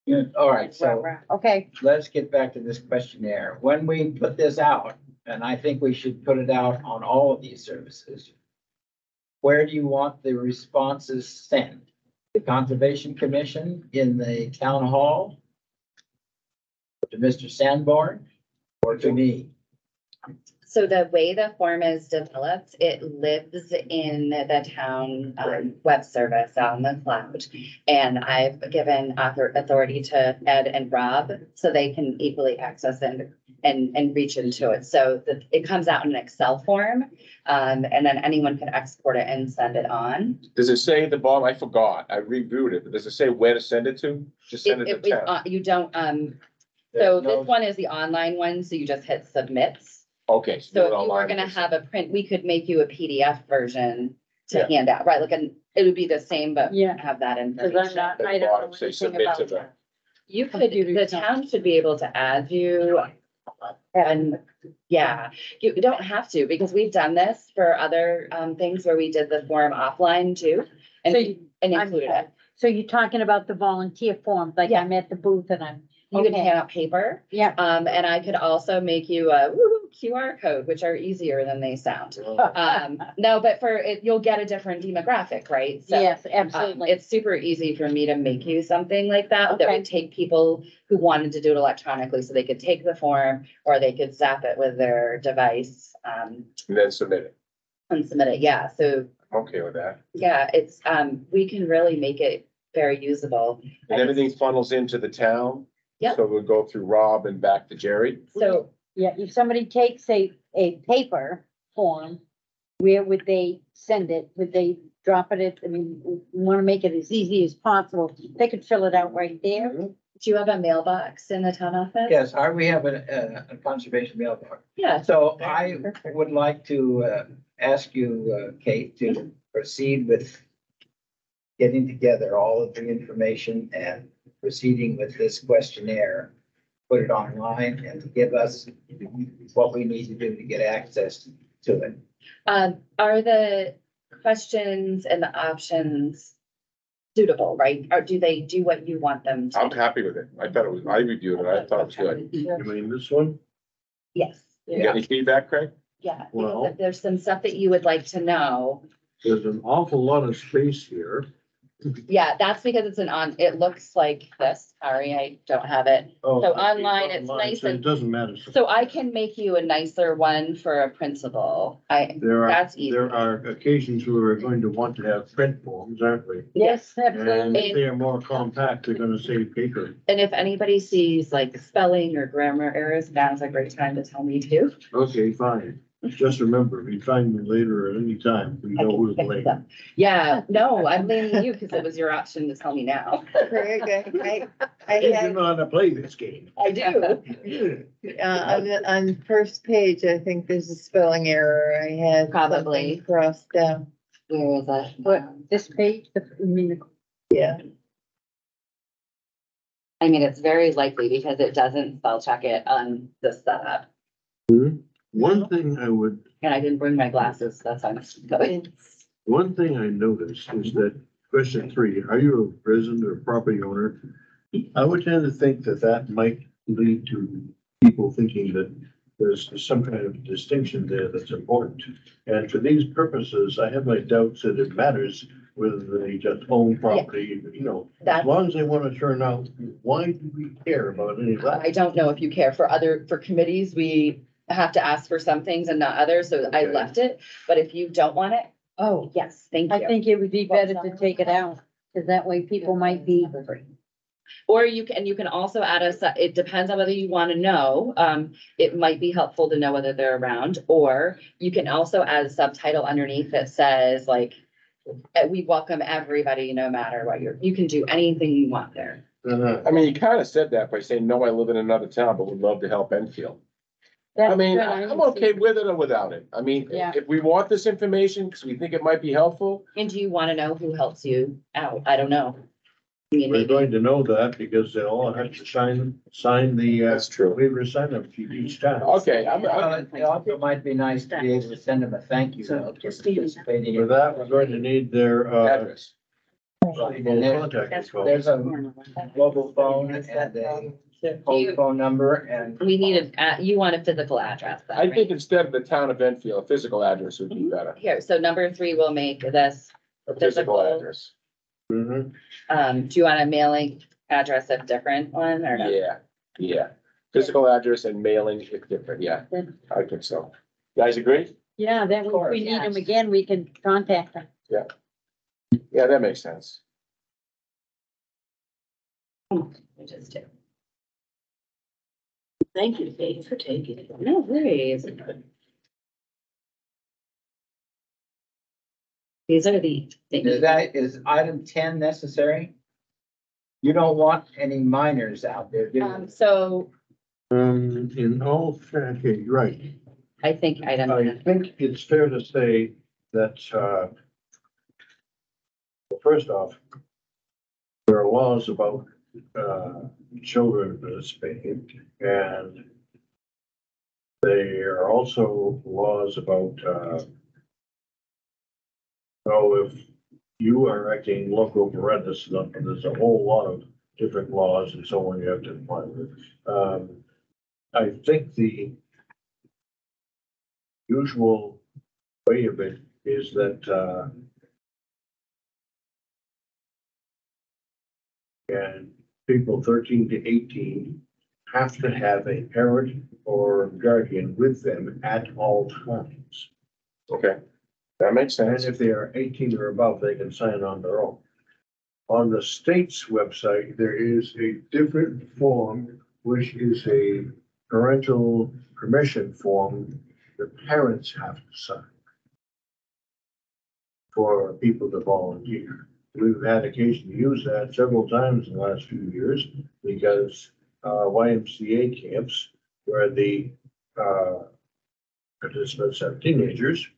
and. All right, so Okay, let's get back to this questionnaire. When we put this out, and I think we should put it out on all of these services, where do you want the responses sent? The Conservation Commission in the town hall? To Mr. Sanborn or to me? So the way the form is developed, it lives in the town web service on the cloud. And I've given authority to Ed and Rob so they can equally access and reach into it. So it comes out in an Excel form, and then anyone can export it and send it on. Does it say at the bottom? I forgot. I reviewed it, but does it say where to send it to? Just send it to town. You don't, so There's no- this one is the online one, so you just hit submit. Okay. do So it if you were online. gonna have a print, we could make you a PDF version to Yeah. hand out, right? Like, it would be the same, but Yeah. have that because I'm information. not, At I the don't bottom, know say anything submit to about the- that. You could, Computer the stuff. town should be able to add you. And, yeah, you don't have to, because we've done this for other things where we did the form offline too. And So you- and I'm included sorry. it. So you're talking about the volunteer forms, like Yeah. I'm at the booth and I'm, You can okay. hand out paper, yeah. and I could also make you a QR code, which are easier than they sound. No, but for it, you'll get a different demographic, right? So, Yes, absolutely. It's super easy for me to make you something like that, that Okay. would take people who wanted to do it electronically, so they could take the form or they could zap it with their device, And then submit it. and submit it. Yeah, so, I'm okay with that. yeah, it's, we can really make it very usable. And everything funnels into the town. Yep. So we'll go through Rob and back to Jerry. So, Yeah, if somebody takes a paper form, where would they send it? Would they drop it at, I mean, we want to make it as easy as possible. They could fill it out right there. do you have a mailbox in the town office? Yes, we have a conservation mailbox. Yeah, So I would like to ask you, Kate, to proceed with getting together all of the information and proceeding with this questionnaire. Put it online and to give us what we need to do to get access to it. are the questions and the options suitable, right? Or do they do what you want them to? I'm happy with it. I thought it was, I reviewed it. I thought it was good. You mean this one? Yes, You got any feedback, Craig? yeah, Well- because if there's some stuff that you would like to know, There's an awful lot of space here. yeah, that's because it's it looks like this, sorry, I don't have it. Oh, So online, it's nice so and- It doesn't matter. So I can make you a nicer one for a principal, that's easy. There are occasions where we're going to want to have print forms, aren't we? Yes, And absolutely. if they're more compact, they're gonna save paper. And if anybody sees like spelling or grammar errors, now's a great time to tell me too. Okay, fine. Just remember, if you find me later at any time, we I know can who's fix late. them. Yeah, no, I'm blaming you because it was your option to tell me now. Very good. I You had, know how to play this game. I do. on the first page, I think there's a spelling error. I had Probably. something crossed out. Where is it? What, this page, I mean, Yeah. I mean, it's very likely because it doesn't spell check it on the setup. One thing I would, And I didn't bring my glasses, that's why I'm going. one thing I noticed is that question 3, are you a resident or property owner? I would tend to think that that might lead to people thinking that there's some kind of distinction there that's important. And for these purposes, I have my doubts that it matters whether they just own property, you know. As That's, long as they want to turn out, why do we care about any of that? I don't know if you care for committees, we have to ask for some things and not others, so I Okay. left it. But if you don't want it, oh, yes, thank I you. think it would be better to take it out, because that way people might be. Or you can also add it depends on whether you want to know. It might be helpful to know whether they're around, or you can also add a subtitle underneath that says like, we welcome everybody, no matter what you can do anything you want there. I mean, you kind of said that by saying, no, I live in another town, but would love to help Enfield. I That's mean, good, I'm didn't okay see- with it or without it. I mean, Yeah. if we want this information, because we think it might be helpful, And do you want to know who helps you out? I don't know. I mean, We're maybe, going to know that because they all have to sign the, that's true. waiver sign up sheet each time. Okay, Well, it also might be nice to be able to send them a thank you note for participating. For that, we're going to need their, Address. contact info. There's a mobile phone and a home phone number and. we need you want a physical address. then, I right? think instead of the town of Enfield, a physical address would be better. Here, so number 3 will make this, A physical Physical. address. Mhm. do you want a mailing address of different one or no? Yeah. Physical address and mailing is different, yeah. I think so. Guys agree? Yeah, that way if we need them again, we can contact them. Yeah, that makes sense. Which is 2. Thank you, Dave, for taking it. No worries. These are the Is that, is item 10 necessary? You don't want any minors out there, do you? So In all, okay, right. I think item I think it's fair to say that, well, first off, there are laws about, children participating, and there are also laws about, if you are acting local parentis, there's a whole lot of different laws and so on you have to comply with. I think the usual way of it is that, and people 13 to 18 have to have a parent or guardian with them at all times. Okay, that makes And sense. if they are 18 or above, they can sign on their own. On the state's website, there is a different form, which is a parental permission form the parents have to sign for people to volunteer. We've had occasion to use that several times in the last few years because YMCA camps where the participants have teenagers,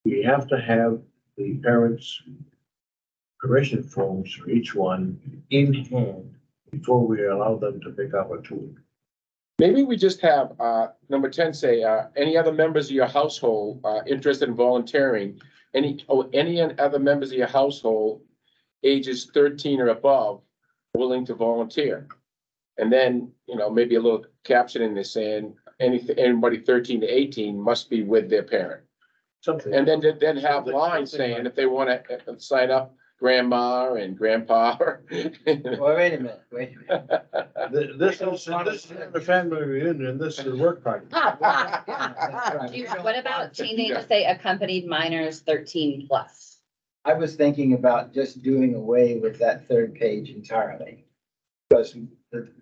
we have to have the parents' permission forms for each one in hand before we allow them to pick up a tool. Maybe we just have, number 10 say, any other members of your household, interested in volunteering, any other members of your household ages 13 or above willing to volunteer. And then, maybe a little caption in there saying, anybody 13 to 18 must be with their parent. Something. And then have lines saying if they want to sign up, grandma and grandpa. Well, wait a minute. This is the family reunion, this is work party. What about changing to say accompanied minors 13 plus? I was thinking about just doing away with that third page entirely. Because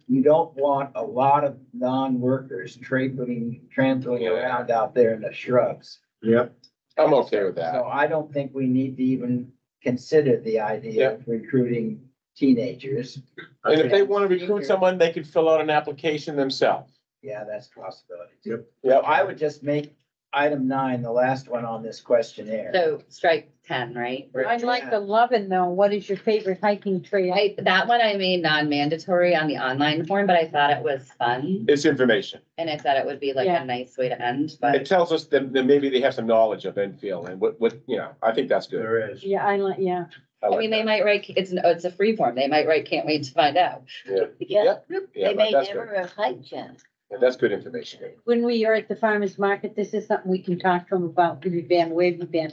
we don't want a lot of non-workers trampling around out there in the shrubs. Yep. I'm okay with So that. I don't think we need to even consider the idea of recruiting teenagers. And if they want to recruit someone, they can fill out an application themselves. Yeah, that's a possibility. Yep. Yeah, I would just make item 9, the last one on this questionnaire. So strike 10, right? I like 11 though. What is your favorite hiking trail? That one I made non-mandatory on the online form, but I thought it was fun. It's information. And I thought it would be like Yeah. a nice way to end, It but tells us that maybe they have some knowledge of Enfield and what, you know, I think that's good. There is. Yeah, I like, yeah. I like mean, they that. might write, it's a free form. They might write, can't wait to find out. Yeah, Yeah, yeah, they but may that's never good. have hiked yet. Yeah, that's good information. When we are at the farmer's market, this is something we can talk to them about. Where you've been, where you've been,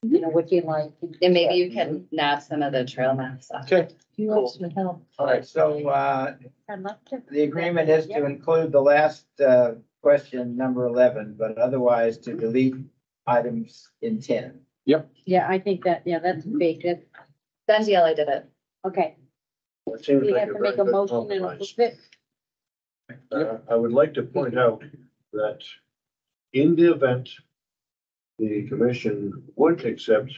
you know, what you like. And maybe you can nab some of the trail maps off. Okay, You Cool. want some help? all right. So, I'd love to. the agreement is to include the last, question, number 11, but otherwise to delete items in 10. Yeah, I think that, yeah, that's big. That's, Done deal, I did it. okay. It seems We like have a to very make a good motion and compromise. approve it. I would like to point out that in the event the commission would accept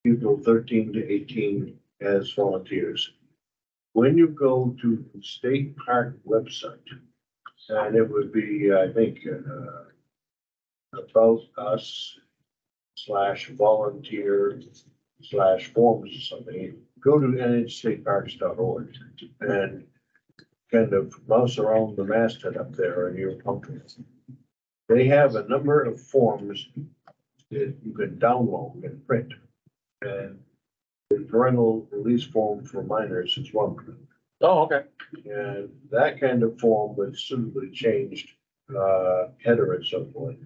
people 13 to 18 as volunteers, when you go to the state park website, and it would be, I think, about us / volunteer / forms or something, go to nhstateparks.org and kind of mouse around the masthead up there and you're comfortable. They have a number of forms that you can download and print. And the parental release form for minors is one of them. Oh, okay. And that kind of form with suitably changed header and so forth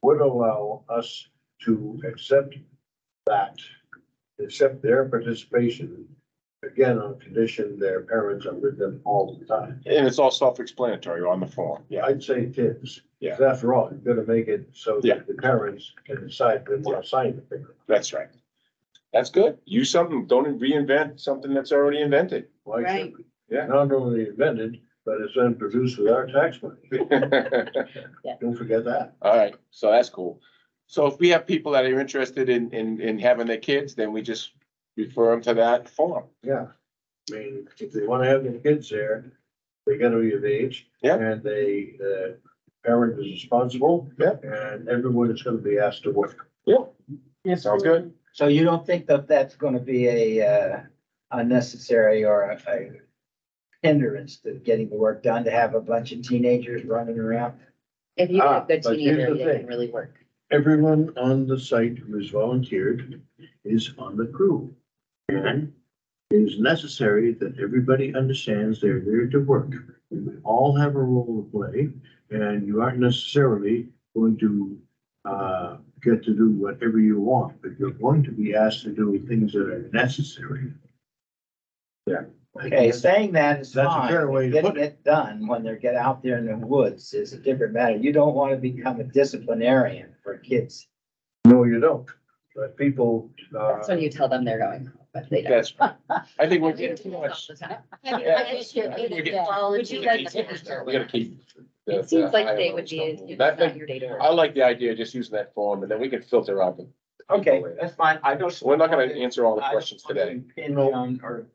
would allow us to accept their participation, again, on condition their parents are with them all the time. And it's all self-explanatory on the form. Yeah, I'd say it is. Yeah. Because after all, you've got to make it so Yeah. that the parents can decide they want to sign the thing. that's right. That's good. Use something, don't reinvent something that's already invented. Why Right. should we? Yeah. Not only invented, but it's then produced with our tax money. Don't forget that. All right, so that's cool. So if we have people that are interested in having their kids, then we just refer them to that form. Yeah. I mean, if they want to have their kids there, they gotta be of age. Yeah. And the parent is responsible. Yeah. And everyone is gonna be asked to work. Sounds good. So you don't think that that's gonna be a, unnecessary or a hindrance to getting the work done, to have a bunch of teenagers running around? If you get a good but here's teenager, the it thing. can really work. Everyone on the site who is volunteered is on the crew. And it is necessary that everybody understands they're there to work. We all have a role to play, and you aren't necessarily going to get to do whatever you want, but you're going to be asked to do things that are necessary. Okay, saying that is That's a fine. fair way to put Getting it done when they get out there in the woods is a different matter. You don't want to become a disciplinarian for kids. No, you don't, but people, That's when you tell them they're going home, but they don't. That's, I think we're getting too much. All the time. Would you like to? We gotta keep. the- It seems like the they high would be, level it's stuff. not your day to work. I like the idea of just using that form and then we can filter out the. Okay, that's fine. I don't. We're not gonna answer all the I questions don't want today. to pin down or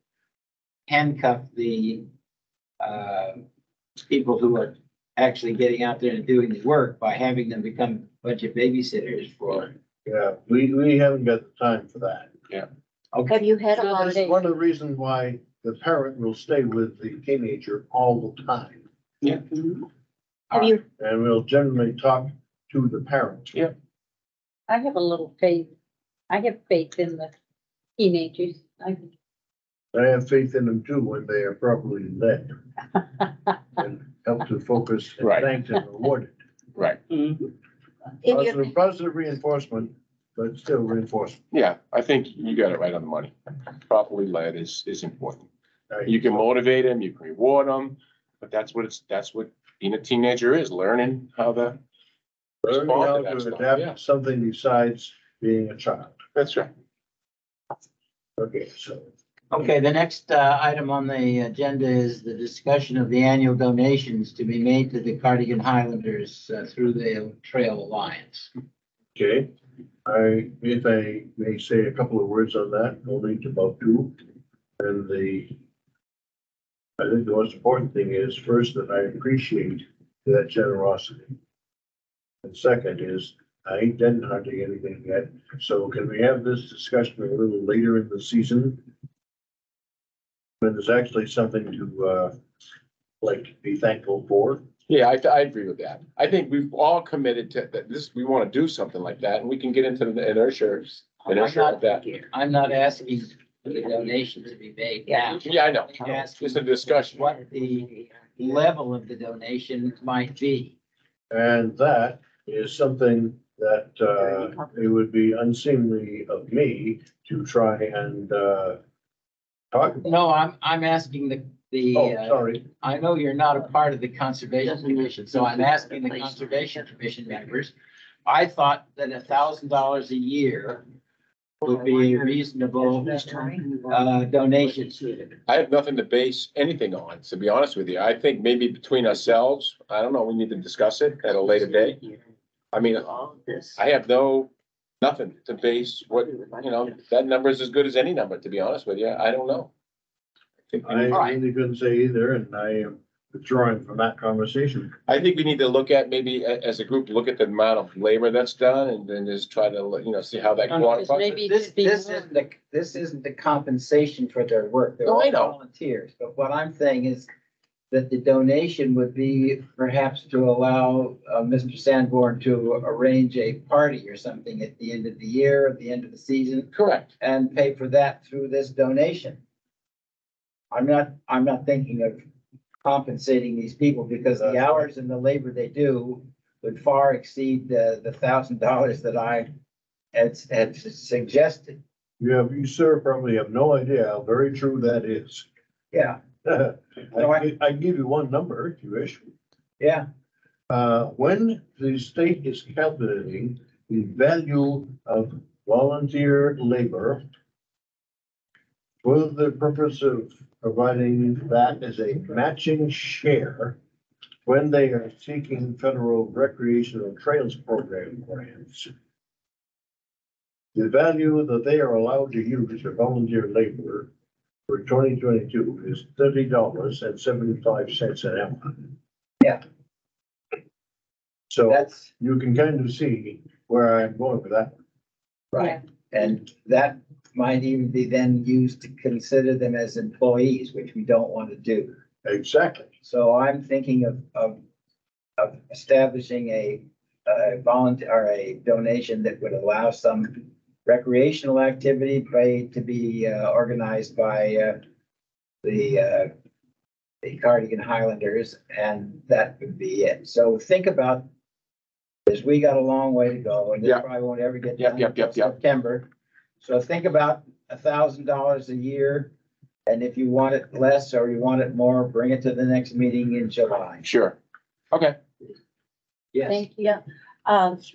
handcuff the, people who are actually getting out there and doing the work by having them become a bunch of babysitters for. yeah, we haven't got the time for that. Have you had a lot of, Okay. One of the reasons why the parent will stay with the teenager all the time, have you, and we'll generally talk to the parent. Yeah. I have a little faith. I have faith in the teenagers. I have faith in them too when they are properly led and help to focus and Right. thanked and rewarded. Right, in your, Positive reinforcement, but still reinforcement. yeah, I think you got it right on the money. Properly led is important. You can motivate them, you can reward them, but that's what being a teenager is, learning how to Learning respond how to that to stuff. adapt Yeah, to something besides being a child. that's right. Okay, so Okay, the next, item on the agenda is the discussion of the annual donations to be made to the Cardigan Highlanders, through the Trail Alliance. okay, if I may say a couple of words on that, only about two. And I think the most important thing is first that I appreciate that generosity. And second is, I ain't done hunting anything yet, so can we have this discussion a little later in the season? When there's actually something to, like, be thankful for. Yeah, I agree with that. I think we've all committed to that this, we want to do something like that and we can get into the inertia of that. I'm not asking for the donation to be made now. Yeah, I know. I'm asking Just a discussion. what the level of the donation might be. And that is something that, it would be unseemly of me to try and, talk about. No, I'm asking Oh, sorry. I know you're not a part of the Conservation Commission, so I'm asking the Conservation Commission members. I thought that $1,000 a year would be a reasonable, donation. I have nothing to base anything on, to be honest with you. I think maybe between ourselves, I don't know, we need to discuss it at a later date. I mean, I have nothing to base what, that number is as good as any number, to be honest with you. I don't know. I really couldn't say either, and I am withdrawing from that conversation. I think we need to look at, maybe as a group, look at the amount of labor that's done and then just try to, see how that quantifies. Maybe This it'd be more- isn't the compensation for their work. They're No, I all know. volunteers, but what I'm saying is that the donation would be perhaps to allow, Mr. Sanborn to arrange a party or something at the end of the year, at the end of the season, Correct. and pay for that through this donation. I'm not thinking of compensating these people because the hours and the labor they do would far exceed the $1,000 that I had suggested. You, sir, probably have no idea how very true that is. Yeah, I give you one number if you wish. yeah. When the state is calculating the value of volunteer labor for the purpose of providing that as a matching share when they are seeking federal recreational trails program grants, the value that they are allowed to use for volunteer labor for 2022 is $30.75 an hour. Yeah. So That's you can kind of see where I'm going with that. right. And that might even be then used to consider them as employees, which we don't want to do. Exactly. So I'm thinking of establishing a volunteer or a donation that would allow some recreational activity paid to be organized by the Cardigan Highlanders, and that would be it. So think about this. We got a long way to go, and this Yeah. probably won't ever get Yep, done yep, until yep, yep. September. So think about $1,000 a year. And if you want it less or you want it more, bring it to the next meeting in July. Sure. Okay. Yes. Thank you. Yeah,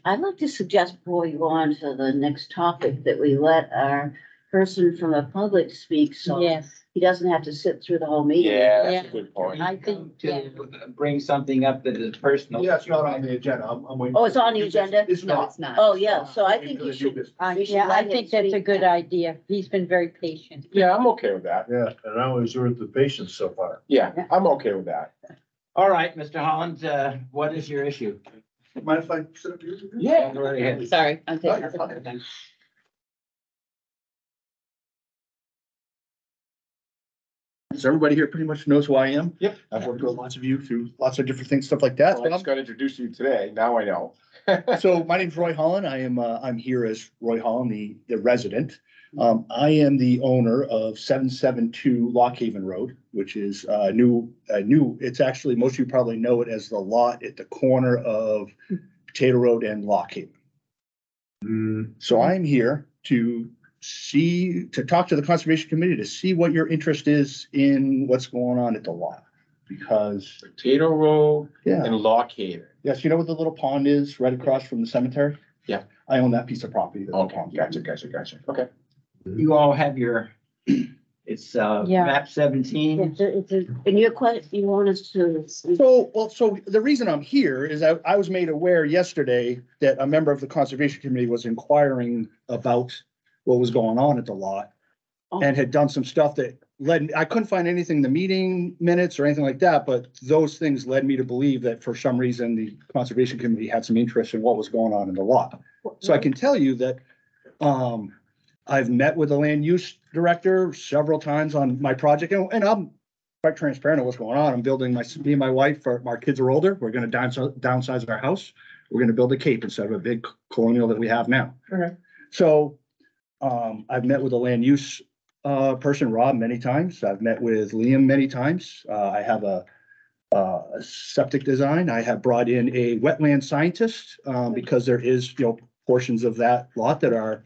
I'd like to suggest before we go on to the next topic that we let our person from the public speak, so Yes, he doesn't have to sit through the whole meeting. Yeah, that's a Yeah. good point. I think, yeah. To bring something up that is personal. Yeah, it's not on the agenda. I'm waiting. Oh, it's on the agenda? It's No, not. it's not. Oh, yeah, so I think you should, we should Yeah, I let him think that's a speak good now. idea. He's been very patient. Yeah, I'm okay with that. Yeah, and I was worth the patience so far. Yeah, I'm okay with that. All right, Mr. Holland, what is your issue? Mind if I sit up here? Yeah. Go right ahead. Sorry, I'm No, taking. you're fine. So everybody here pretty much knows who I am. Yep. I've worked with lots of you through lots of different things, stuff like that. I just got introduced to you today. Now I know. So my name's Roy Holland. I'm here as Roy Holland, the resident. I am the owner of 772 Lock Haven Road, which is new, it's actually, most of you probably know it as the lot at the corner of Potato Road and Lock Haven. So I'm here to talk to the Conservation Committee to see what your interest is in what's going on at the lot. Because, Potato Road yeah, and Lock Haven. yes, you know what the little pond is right across from the cemetery? Yeah. I own that piece of property. the little Okay, pond. gotcha. Okay. You all have your, it's, Yeah. map 17. It's a, And your question, you want us to, So the reason I'm here is I was made aware yesterday that a member of the Conservation Committee was inquiring about what was going on at the lot. and had done some stuff that led, I couldn't find anything in the meeting minutes or anything like that, but those things led me to believe that for some reason, the Conservation Committee had some interest in what was going on in the lot. So I can tell you that, I've met with the land use director several times on my project, and I'm quite transparent on what's going on. I'm building me and my wife, our kids are older. We're gonna downsize our house. We're gonna build a cape instead of a big colonial that we have now. Okay. So, I've met with the land use, person, Rob, many times. I've met with Liam many times. I have a septic design. I have brought in a wetland scientist, because there is, portions of that lot that are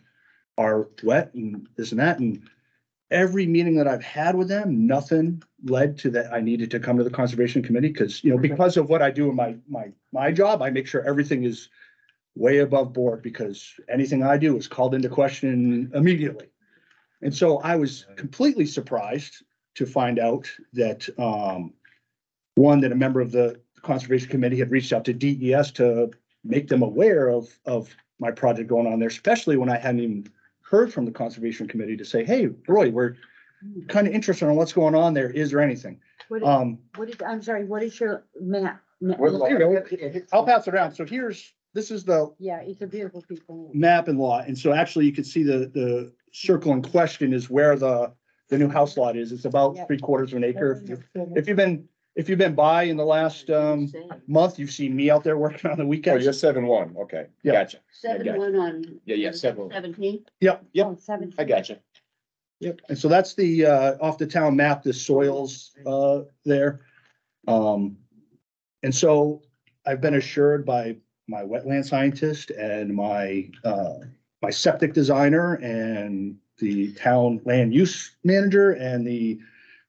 wet and this and that. And every meeting that I've had with them, nothing led to that. I needed to come to the Conservation Committee because, because of what I do in my job, I make sure everything is way above board because anything I do is called into question immediately. And so I was completely surprised to find out that, one, that a member of the Conservation Committee had reached out to DES to make them aware of my project going on there, especially when I hadn't even heard from the Conservation Committee to say, hey, Roy, we're kind of interested in what's going on there. Is there anything? I'm sorry, what is your map? I'll pass it around. So this is the Yeah, it's a beautiful piece of land. map and lot. And so actually you can see the circle in question is where the new house lot is. It's about 3/4 of an acre. If you've been by in the last month, you've seen me out there working on the Oh, weekends. you're 7-1, okay, Yeah. gotcha. 7-1 on. Yeah, 7-1. 17. Yep. Oh, 7. I gotcha. Yep. And so that's the off the town map, the soils there. And so I've been assured by my wetland scientist and my septic designer and the town land use manager and the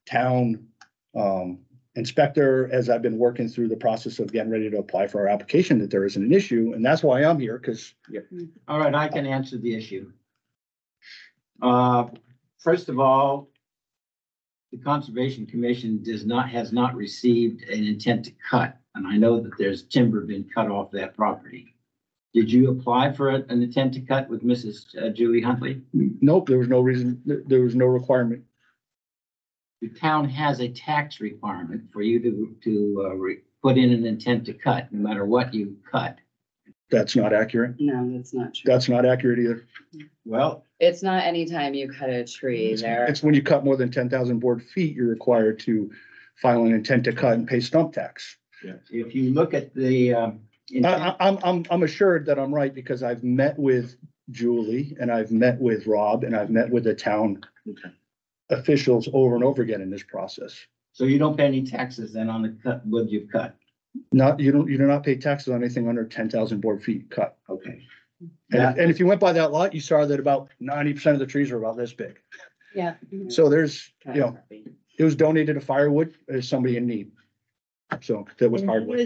town inspector, as I've been working through the process of getting ready to apply for our application, that there isn't an issue. And that's why I'm here, because All right, I can answer the issue. First of all, the Conservation Commission has not received an intent to cut, and I know that there's timber been cut off that property. Did you apply for an intent to cut with Mrs. Julie Huntley? nope, there was no reason, there was no requirement. The town has a tax requirement for you to put in an intent to cut, no matter what you cut. That's not accurate. No, that's not true. That's not accurate either. Well, It's not anytime you cut a tree there. It's when you cut more than 10,000 board feet, you're required to file an intent to cut and pay stump tax. if you look at the, intent- I'm assured that I'm right because I've met with Julie and I've met with Rob and I've met with the town officials over and over again in this process. so you don't pay any taxes then on the cut, what you've cut? You do not pay taxes on anything under 10,000 board feet cut. Okay. And if you went by that lot, you saw that about 90% of the trees are about this big. Yeah. So there's, it was donated to firewood as somebody in need. So that was And how hardwood.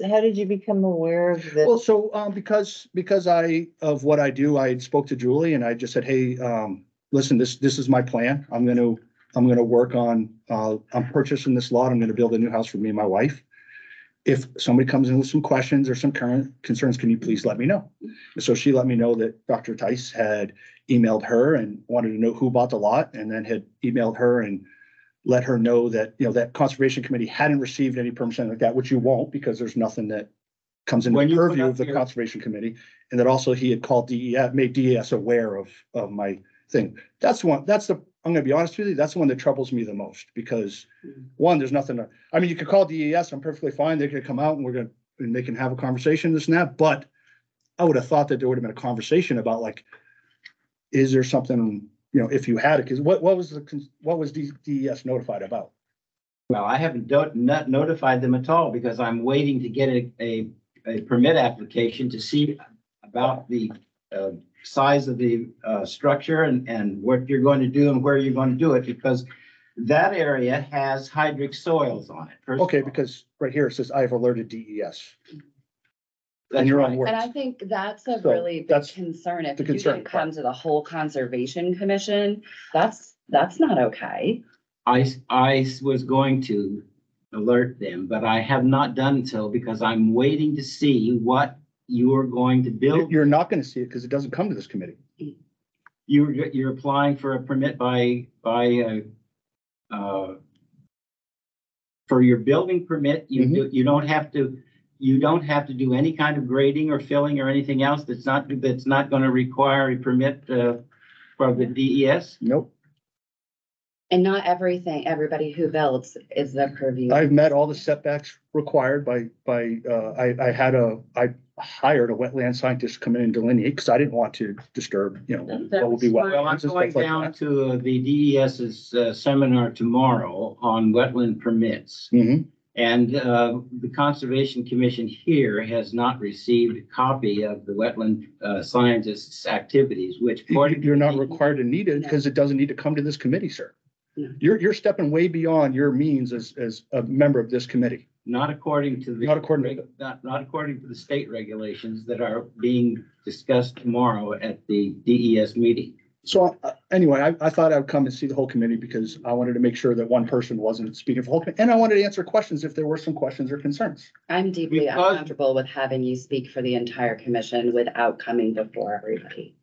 how did you become aware of Well, this? so, because of what I do, I spoke to Julie and I just said, hey, listen, this is my plan. I'm gonna work on, I'm purchasing this lot. I'm gonna build a new house for me and my wife. If somebody comes in with some questions or some current concerns, can you please let me know? And so she let me know that Dr. Tice had emailed her and wanted to know who bought the lot, and then had emailed her and let her know that, that Conservation Committee hadn't received any permission like that, which you won't, because there's nothing that comes in When the you put purview up of the your- Conservation Committee. And that also he had called DES, made DES aware of my thing. I'm gonna be honest with you, that's the one that troubles me the most, because one, there's nothing, you could call DES, I'm perfectly fine, they could come out and and they can have a conversation, this and that, but I would have thought that there would have been a conversation about like, is there something, if you had it, because what was DES notified about? Well, I haven't not notified them at all because I'm waiting to get a permit application to see about the size of the structure and what you're going to do and where you're going to do it, because that area has hydric soils on it. first of Okay, all. because right here it says I have alerted DES. That's in your own right. words. And I think that's a So, really big that's concern. If the you concern didn't come to the whole Conservation Commission, that's not okay. I was going to alert them, but I have not done so because I'm waiting to see what you are going to build. You're not gonna see it because it doesn't come to this committee. You're applying for a permit for your building permit, you don't have to do any kind of grading or filling or anything else that's not gonna require a permit, from the DES? Nope. And not everybody who builds is the purview. I've met all the setbacks required I hired a wetland scientist to come in and delineate, because I didn't want to disturb, what would be That was Well, wetlands I'm and stuff going like down that. to the DES's seminar tomorrow on wetland permits. Mhm. And the Conservation Commission here has not received a copy of the wetland scientist's activities, which according to You're not the- required to need it because it doesn't need to come to this committee, sir. No. You're stepping way beyond your means as a member of this committee. Not according to the. Not according to- Not according to the state regulations that are being discussed tomorrow at the DES meeting. So anyway, I thought I would come and see the whole committee because I wanted to make sure that one person wasn't speaking for the whole committee. And I wanted to answer questions if there were some questions or concerns. I'm deeply Because- uncomfortable with having you speak for the entire commission without coming before everybody.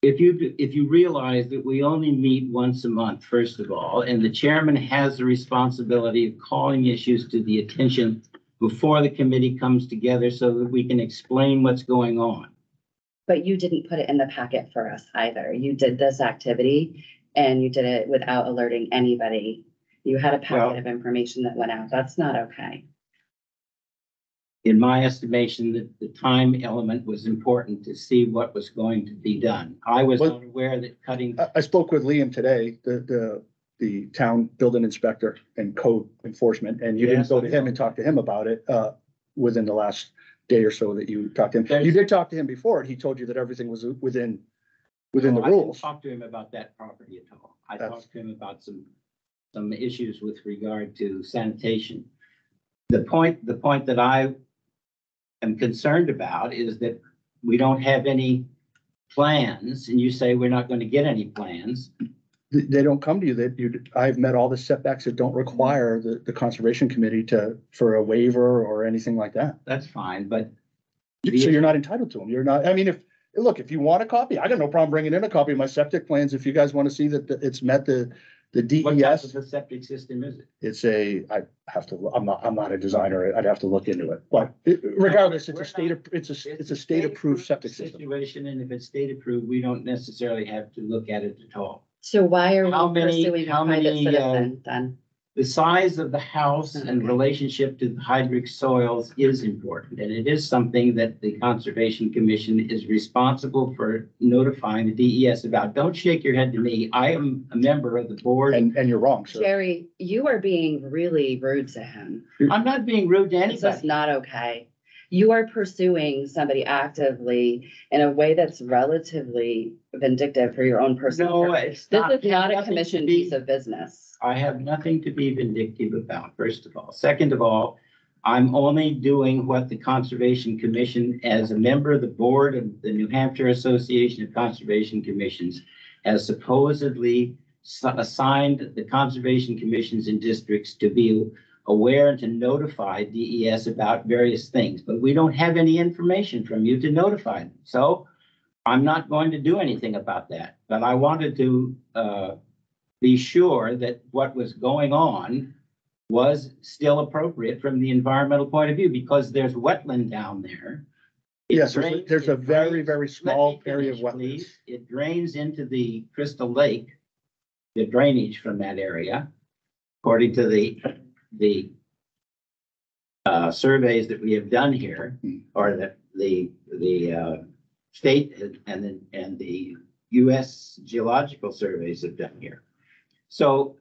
If you realize that we only meet once a month, first of all, and the chairman has the responsibility of calling issues to the attention before the committee comes together so that we can explain what's going on. But you didn't put it in the packet for us either. You did this activity and you did it without alerting anybody. You had a Well- packet of information that went out. That's not okay. In my estimation, the time element was important to see what was going to be done. I was Well- not aware that cutting. I spoke with Liam today, the town building inspector and code enforcement, and you didn't Yes, go I to him know. and talk to him about it, within the last day or so that you talked to him. There's- You did talk to him before, and he told you that everything was within the I didn't rules. talk to him about that property at all. I That's- talked to him about some issues with regard to sanitation. The point that I am concerned about is that we don't have any plans, and you say we're not going to get any plans. They don't come to you, I've met all the setbacks that don't require the conservation committee for a waiver or anything like that. That's fine, but So you're not entitled to them. You're not, I mean, if you want a copy, I got no problem bringing in a copy of my septic plans. If you guys want to see that it's met the what type DES. of a septic system is it? I'm not a designer. I'd have to look into it, but regardless, it's a state approved septic system. Situation, and if it's state approved, we don't necessarily have to look at it at all. So why are How we many- pursuing a how private many, citizen then? The size of the house and Okay. relationship to the hydric soils is important, and it is something that the Conservation Commission is responsible for notifying the DES about. Don't shake your head to me. I am a member of the board. And you're wrong, sir. Jerry, you are being really rude to him. I'm not being rude to It's just anybody. not okay. You are pursuing somebody actively in a way that's relatively vindictive for your own personal. No, purpose. it's This not. is not a Nothing to commission be- piece of business. I have nothing to be vindictive about, first of all. Second of all, I'm only doing what the Conservation Commission, as a member of the board of the New Hampshire Association of Conservation Commissions, has supposedly assigned the Conservation Commissions in districts to be aware and to notify DES about various things, but we don't have any information from you to notify them. So I'm not going to do anything about that, but I wanted to, be sure that what was going on was still appropriate from the environmental point of view, because there's wetland down there. It Yes, drains- there's a it very, drains- very let small me area of finish, wetlands. please. It drains into the Crystal Lake, the drainage from that area, according to the surveys that we have done here, or the state and the US Geological Surveys have done here. So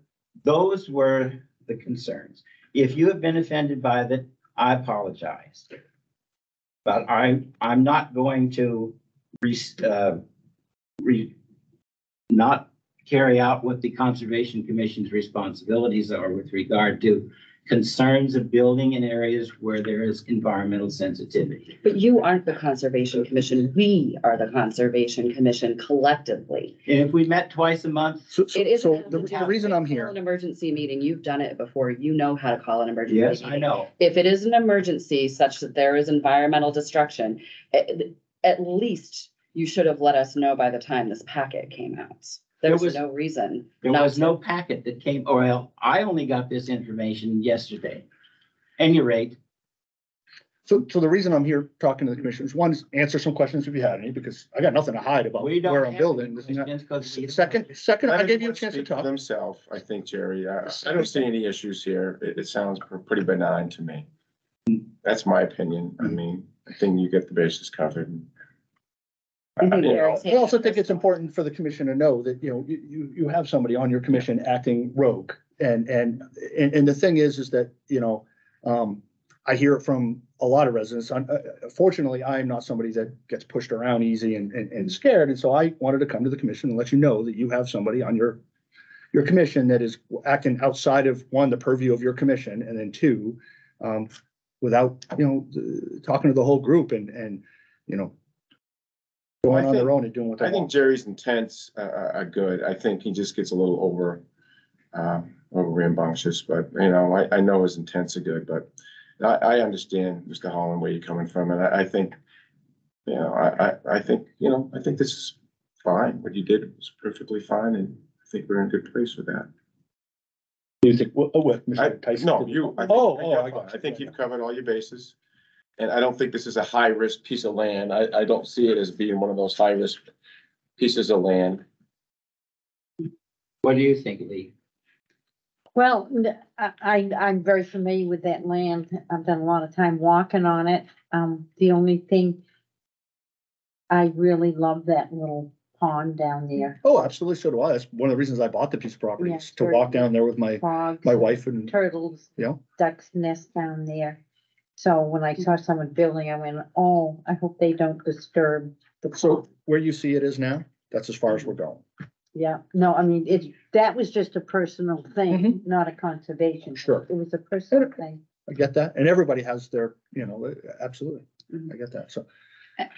those were the concerns. If you have been offended by that, I apologize. But I'm not going to not carry out what the Conservation Commission's responsibilities are with regard to concerns of building in areas where there is environmental sensitivity. But you aren't the Conservation Commission. We are the Conservation Commission collectively. And if we met twice a month, It is. So the reason I'm Call here, An emergency meating. You've done it before. You know how to call an emergency. yes, meeting. I know. If it is an emergency such that there is environmental destruction, at least you should have let us know by the time this packet came out. There's was- no reason. There not was to. no packet that came, or well, I only got this information yesterday. Any rate, So the reason I'm here talking to the commissioners, one is answer some questions if you had any, because I got nothing to hide about we don't. where I'm have building. any This and that. questions 'cause we- Second, I gave you a Everyone chance to speak for talk. Themselves, I think, Jerry. I don't see any issues here. It sounds pretty benign to me. That's my opinion. I mean, I think you get the bases covered. I think You Jerry know, said I also that think it's was- important for the commission to know that, you know, you have somebody on your commission acting rogue. And the thing is that, you know, I hear it from a lot of residents. Fortunately, I'm not somebody that gets pushed around easy and scared. And so I wanted to come to the commission and let you know that you have somebody on your commission that is acting outside of, one, the purview of your commission, and then two, without, you know, talking to the whole group and, you know, going on their own and doing what they I think want. Jerry's intents are good. I think he just gets a little over rambunctious, but you know, I know his intents are good, but I understand, Mr. Holland, where you're coming from, and I think, you know, I think, you know, I think this is fine. What you did was perfectly fine, and I think we're in a good place with that. Do you think, what, Mr. Tyson? No, you. I think- I got you. I think you've covered all your bases. And I don't think this is a high-risk piece of land. I don't see it as being one of those high-risk pieces of land. What do you think, Lee? Well, I'm very familiar with that land. I've done a lot of time walking on it. The only thing, I really love that little pond down there. Oh, absolutely. So do I. That's one of the reasons I bought the piece of property, Yeah, is to walk down there with my Frogs, wife and, turtles, Yeah. ducks nest down there. So when I saw someone building, I went, oh, I hope they don't disturb the so pond. where you see it is now, that's as far as we're going. Yeah, no, I mean, that was just a personal thing, not a conservation. Sure. It was a personal thing. I get that. And everybody has their, you know, absolutely. I get that. So,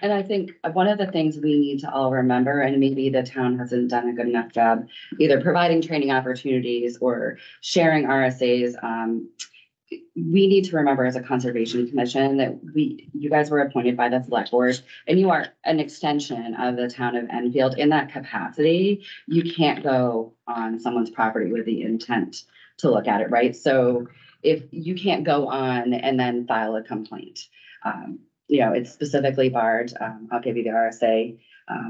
And I think one of the things we need to all remember, and maybe the town hasn't done a good enough job, either providing training opportunities or sharing RSAs. We need to remember as a conservation commission that you guys were appointed by the select board, and you are an extension of the town of Enfield. In that capacity, you can't go on someone's property with the intent to look at it, right? So if you can't go on and then file a complaint, you know, it's specifically barred. I'll give you the RSA.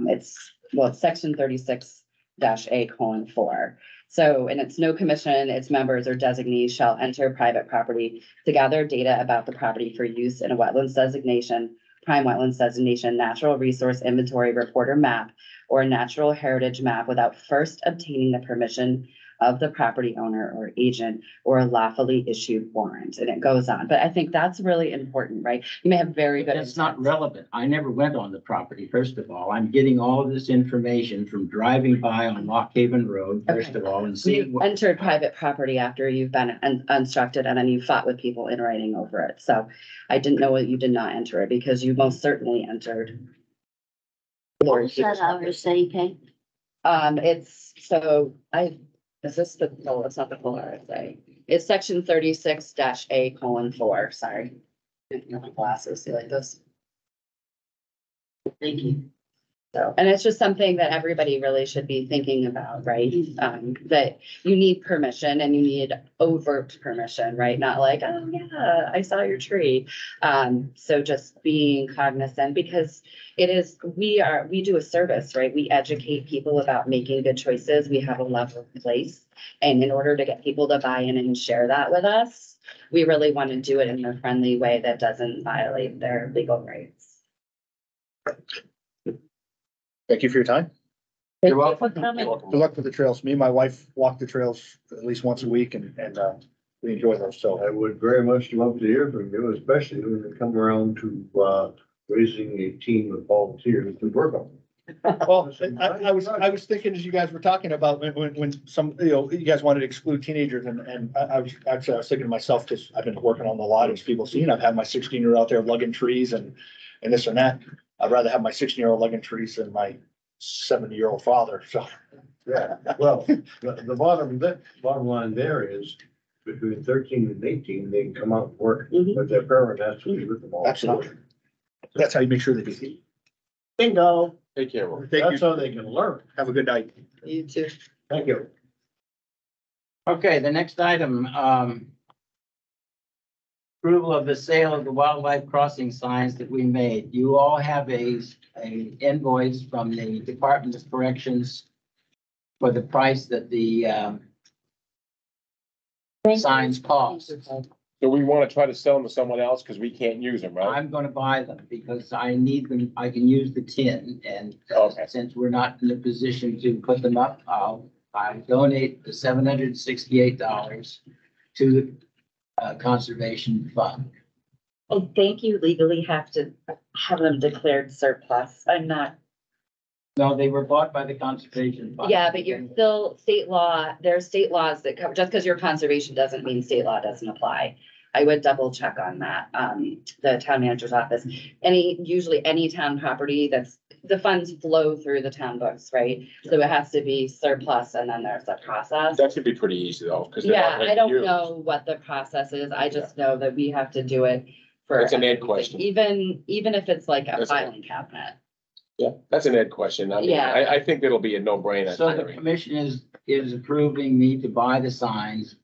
It's section 36-A:4. So, and it's no commission, its members or designees shall enter private property to gather data about the property for use in a wetlands designation, prime wetlands designation, natural resource inventory report or map, or a natural heritage map without first obtaining the permission of the property owner or agent or a lawfully issued warrant. And it goes on. But I think that's really important, right? You may have very good. That's not intent. relevant. I never went on the property, first of all. I'm getting all of this information from driving by on Lock Haven Road, first Okay. of all, and seeing. You entered private property after you've been instructed and then you fought with people in writing over it. So I didn't know that you did not enter it because you most certainly entered. What was that RSA, Kate? Is this no, it's not the full RSA. It's section 36-A:4, sorry. My glasses, see like this. Thank you. So, and it's just something that everybody really should be thinking about, right? That you need permission and you need overt permission, right? Not like, oh yeah, I saw your tree. So just being cognizant because we do a service, right? We educate people about making good choices. We have a level place. And in order to get people to buy in and share that with us, we really want to do it in a friendly way that doesn't violate their legal rights. thank you for your time. Thank you welcome. for coming. Good luck with the trails. Me and my wife walk the trails at least once a week and we enjoy those. So I would very much love to hear from you, especially when it come around to, raising a team of volunteers to work on. well, I was thinking as you guys were talking about when some, you know, you guys wanted to exclude teenagers and I was thinking to myself, because I've been working on the lot as people seen, I've had my 16-year-old out there lugging trees and this and that. I'd rather have my 16-year-old lugging trees than my 70-year-old father. So, Yeah, well, the bottom line there is between 13 and 18, they can come out and work, Mhm. but their parent has to be with them all. absolutely. That's how you make sure they do. Bingo. Take care, Roy. Thank That's you. how they can learn. Have a good night. You too. Thank you. Okay, the next item, approval of the sale of the wildlife crossing signs that we made. You all have a invoice from the Department of Corrections for the price that the signs cost. So we want to try to sell them to someone else because we can't use them, right? I'm gonna buy them because I need them. I can use the tin, and Okay. since we're not in a position to put them up, I donate the $768 to the Conservation Fund. I think you legally have to have them declared surplus. I'm not. No, they were bought by the Conservation Fund. Yeah, but you're still state law, there's state laws that cover, just because you're conservation doesn't mean state law doesn't apply. I would double check on that, the town manager's office. Usually any town property the funds flow through the town books, right? So it has to be surplus and then there's a process. That should be pretty easy though, because. Yeah, I don't know what the process is. I just know that we have to do it for. That's an Ed everything, question. Even if it's like a That's an Ed. filing cabinet. Yeah, that's an Ed question. I mean, Yeah. I think it'll be a no-brainer. So the commission is approving me to buy the signs,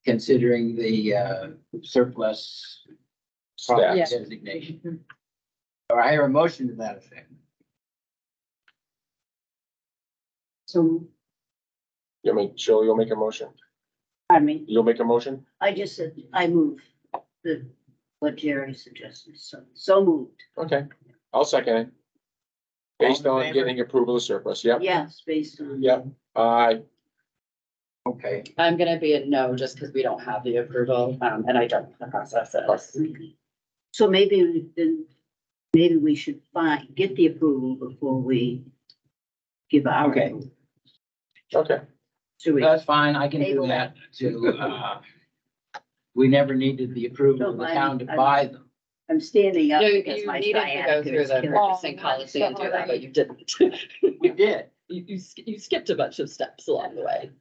considering the surplus property Stats. designation. Or I hear a motion to that effect. So, Shirley, you'll make a motion? pardon me, You'll make a motion? I just said, I move what Jerry suggested, so moved. Okay, I'll second it. Based All in on favor? getting approval of surplus, yep, Yes, based on. yep, aye. Okay, I'm gonna be a no, just because we don't have the approval, and I don't know the process is. So maybe we should get the approval before we give our. Okay. approval. Okay, So we, that's fine. I can do Table that too. We never needed the approval of the town to buy them. I'm standing up You because my needed to go sciatica through is the killing purchasing me. policy and do that, but you didn't. We did. You skipped a bunch of steps along the way.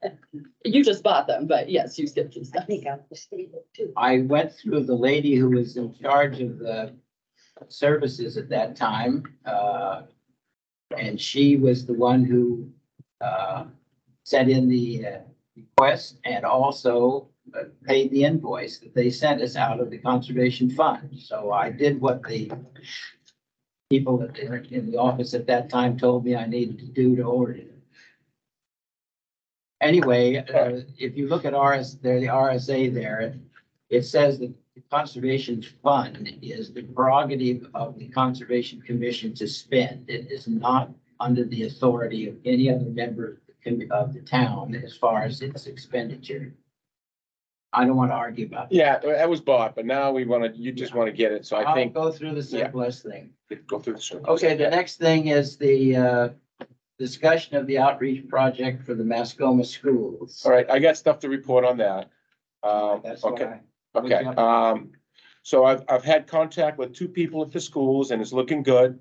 You just bought them, but yes, you skipped some I steps. think I'm stable too. I went through the lady who was in charge of the services at that time. And she was the one who sent in the request and also paid the invoice that they sent us out of the Conservation Fund. So I did what the people that were in the office at that time told me I needed to do to order it. Anyway, if you look at the RSA there, it says that the Conservation Fund is the prerogative of the Conservation Commission to spend. It is not under the authority of any other member of the town as far as its expenditure. I don't want to argue about that. yeah, that was bought, but now you just want to get it, so I I'll think, go through the surplus thing. go through the surplus. Okay, the next thing is the discussion of the outreach project for the Mascoma schools. All right, I got stuff to report on that. That's Okay. why. Okay, so I've had contact with 2 people at the schools and it's looking good.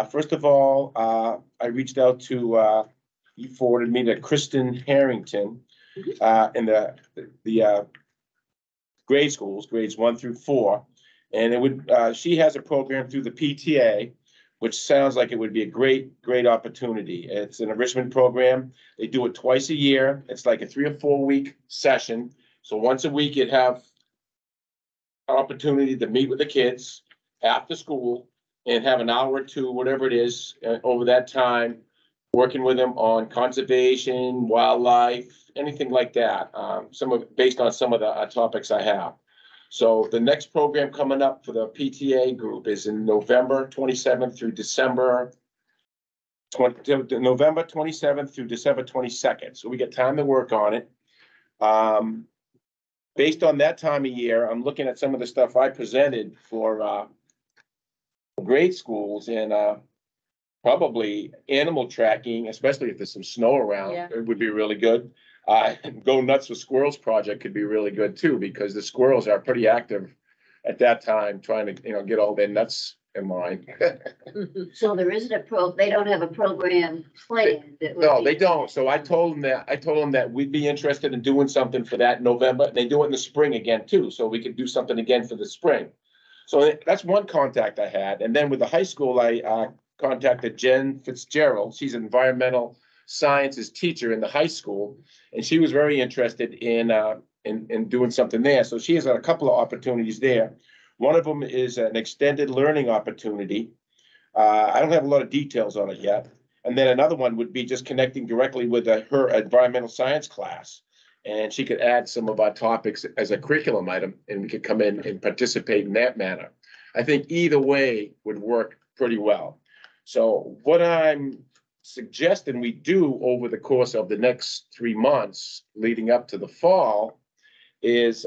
First of all, I reached out to, he forwarded me to Kristen Harrington, in the grade schools, grades 1 through 4. And it would, she has a program through the PTA, which sounds like it would be a great opportunity. It's an enrichment program. They do it twice a year. It's like a 3 or 4 week session. So once a week you'd have opportunity to meet with the kids after school and have an hour or 2, whatever it is, over that time, working with them on conservation, wildlife, anything like that. Based on some of the topics I have. So the next program coming up for the PTA group is in November 27th through December 27th through December 22nd. So we get time to work on it. Based on that time of year, I'm looking at some of the stuff I presented for grade schools and probably animal tracking, especially if there's some snow around, Yeah. it would be really good. Go Nuts with Squirrels project could be really good too, because the squirrels are pretty active at that time, trying to, get all their nuts in line. So there isn't they don't have a program planned that would No, be- they don't. So I told them that we'd be interested in doing something for that in November. They do it in the spring again too, so we could do something again for the spring. So that's one contact I had. And then with the high school, I contacted Jen Fitzgerald. She's an environmental sciences teacher in the high school, and she was very interested in doing something there. So she has a couple of opportunities there. One of them is an extended learning opportunity. I don't have a lot of details on it yet. And then another one would be just connecting directly with her environmental science class. And she could add some of our topics as a curriculum item, and we could come in and participate in that manner. I think either way would work pretty well. So what I'm suggesting we do over the course of the next 3 months leading up to the fall is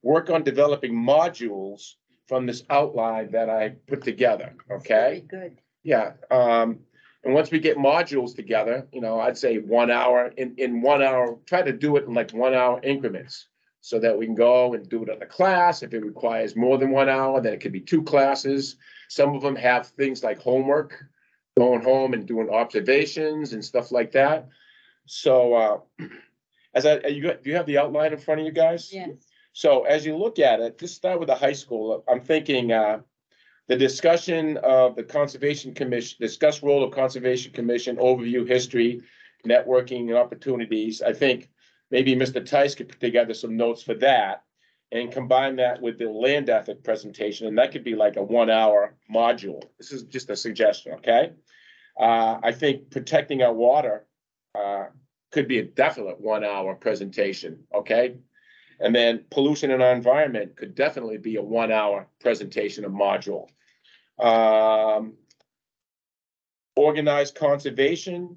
work on developing modules from this outline that I put together, okay? Very good. Yeah, and once we get modules together, you know, I'd say 1 hour, in 1 hour, try to do it in like 1 hour increments so that we can go and do it in a class. If it requires more than 1 hour, then it could be 2 classes. Some of them have things like homework, going home and doing observations and stuff like that. So do you have the outline in front of you guys? Yes. So as you look at it, just start with the high school. I'm thinking the discussion of the Conservation Commission, discuss role of Conservation Commission, overview, history, networking and opportunities. I think maybe Mr. Tice could put together some notes for that and combine that with the land ethic presentation. And that could be like a 1 hour module. This is just a suggestion, okay? I think protecting our water could be a definite 1 hour presentation, okay? And then pollution in our environment could definitely be a 1 hour presentation of module. Organized conservation,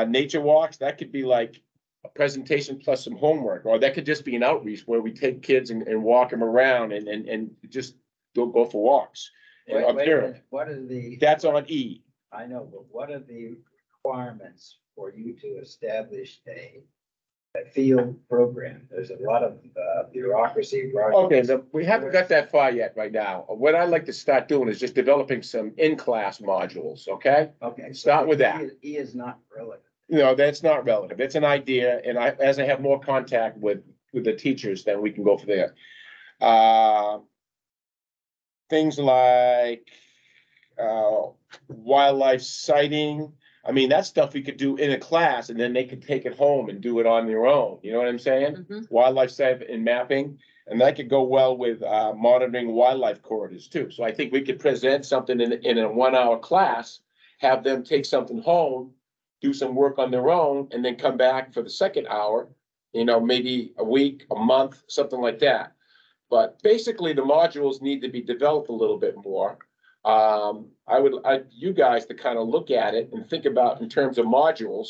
nature walks, that could be like a presentation plus some homework, or that could just be an outreach where we take kids and walk them around and just go for walks. And Wait a observe. minute. What are the? That's on E. I know, but what are the requirements for you to establish a field program? There's a lot of bureaucracy. Okay, we haven't got that far yet right now. What I'd like to start doing is just developing some in-class modules, okay? Okay. Start with that. E is not relevant. No, that's not relative. It's an idea, and as I have more contact with the teachers, then we can go from there. Things like wildlife sighting. I mean, that's stuff we could do in a class, and then they could take it home and do it on their own. You know what I'm saying? Mhm. Wildlife sight and mapping, and that could go well with monitoring wildlife corridors too. So I think we could present something in a 1 hour class, have them take something home, do some work on their own, and then come back for the second hour, you know, maybe a week, a month, something like that. But basically, the modules need to be developed a little bit more. I would like you guys to kind of look at it and think about in terms of modules.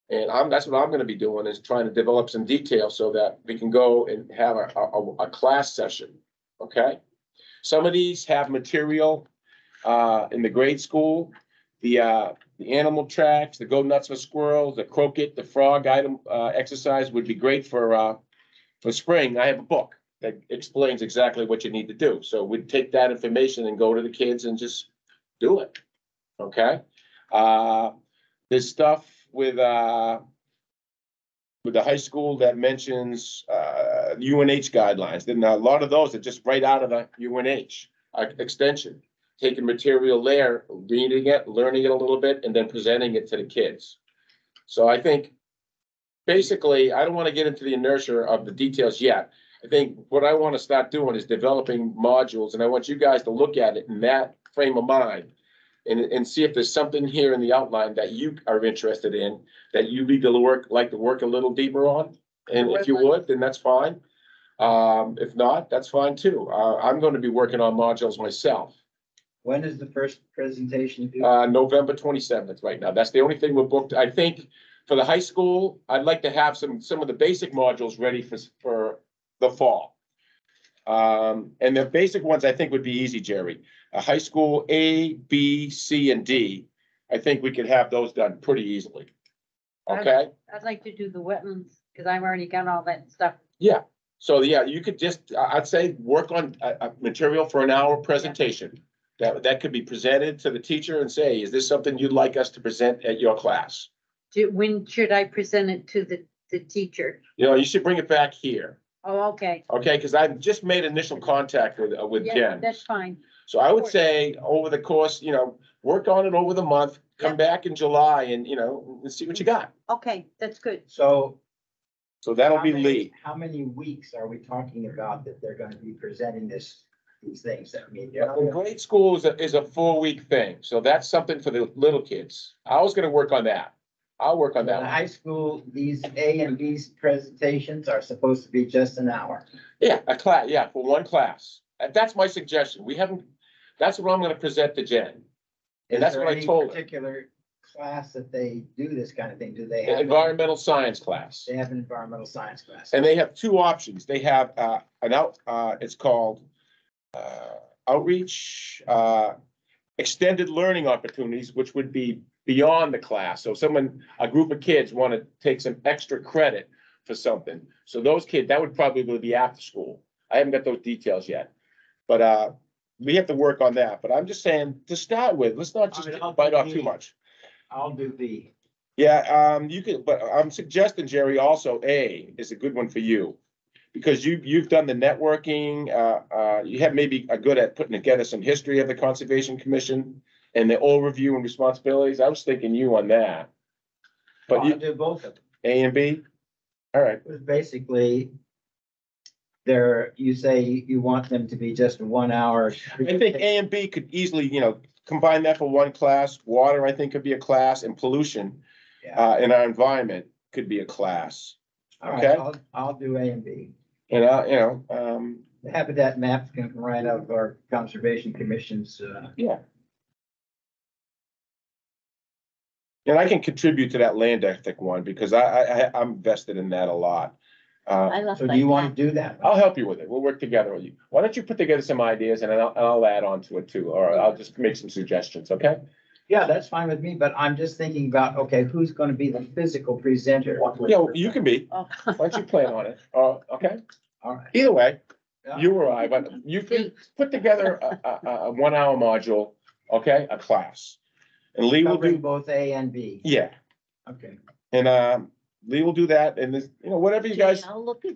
And that's what I'm going to be doing, is trying to develop some details so that we can go and have a class session. Okay. Some of these have material in the grade school, the animal tracks, the go nuts for squirrels, the croquet, the frog item exercise would be great for spring. I have a book that explains exactly what you need to do. So we'd take that information and go to the kids and just do it. Okay. There's stuff with the high school that mentions UNH guidelines. Then a lot of those are just right out of the UNH extension, taking material there, reading it, learning it a little bit, and then presenting it to the kids. So I think basically, I don't want to get into the inertia of the details yet. I think what I want to start doing is developing modules, and I want you guys to look at it in that frame of mind and see if there's something here in the outline that you are interested in, that you need to like to work a little deeper on. And if you would, then that's fine. If not, that's fine too. I'm going to be working on modules myself. When is the first presentation due? November 27th right now. That's the only thing we're booked. I think for the high school, I'd like to have some of the basic modules ready for the fall. And the basic ones I think would be easy, Jerry. High school A, B, C, and D. I think we could have those done pretty easily. Okay? I'd like to do the wetlands, because I've already got all that stuff. Yeah. So yeah, you could just, I'd say, work on material for an hour presentation. That could be presented to the teacher and say, is this something you'd like us to present at your class? When should I present it to the teacher? You know, you should bring it back here. Oh, okay. Okay, because I've just made initial contact with Yeah, Jen. that's fine. So I would say over the course, you know, work on it over the month, come back in July and, you know, let's see what you got. Okay, that's good. So. So that'll how be many- Lee. How many weeks are we talking about that they're gonna be presenting these things? I mean, Grade school is a 4-week thing, so that's something for the little kids. I was gonna work on that. I'll work on in the that one. high school, these A and B presentations are supposed to be just an hour. Yeah, a class, yeah, for one class. That's my suggestion. We haven't, that's what I'm gonna present to Jen. Is And that's there what I any told her. particular class that they do this kind of thing? Do they have? Environmental science class. They have an environmental science class. And they have two options. They have, it's called, outreach, extended learning opportunities, which would be beyond the class. So a group of kids want to take some extra credit for something. So those kids, that would probably be after school. I haven't got those details yet. But, we have to work on that. But I'm just saying, to start with, let's not just I'll bite off do too B. much. I'll do B. Yeah, you could, but I'm suggesting, Jerry, also A is a good one for you. Because you've done the networking, you have maybe a good at putting together some history of the Conservation Commission and the overview and responsibilities. I was thinking you on that. But I'll you, do both of them. A and B? All right, It's basically, you say you want them to be just 1 hour. I think A and B could easily, combine that for one class. Water, I think, could be a class, and pollution, Yeah. in our environment could be a class. All right, okay. I'll do A and B. And, The habitat maps can come right out of our Conservation Commission's, yeah. And I can contribute to that land ethic one because I'm vested in that a lot. I left so my do you want pack. to do that? I'll help you with it. We'll work together with you. Why don't you put together some ideas and I'll add on to it too, or I'll just make some suggestions, okay? Yeah, that's fine with me, but I'm just thinking about, okay, who's gonna be the physical presenter? Yeah, you can be. Oh. Why don't you plan on it? Okay? All right. Either way, Yeah. you or I, but you can put together a 1 hour module, okay, a class. And Lee will Covering do, both A and B. yeah, Okay. and Lee will do that and this, whatever you Jay, guys, I'll look at,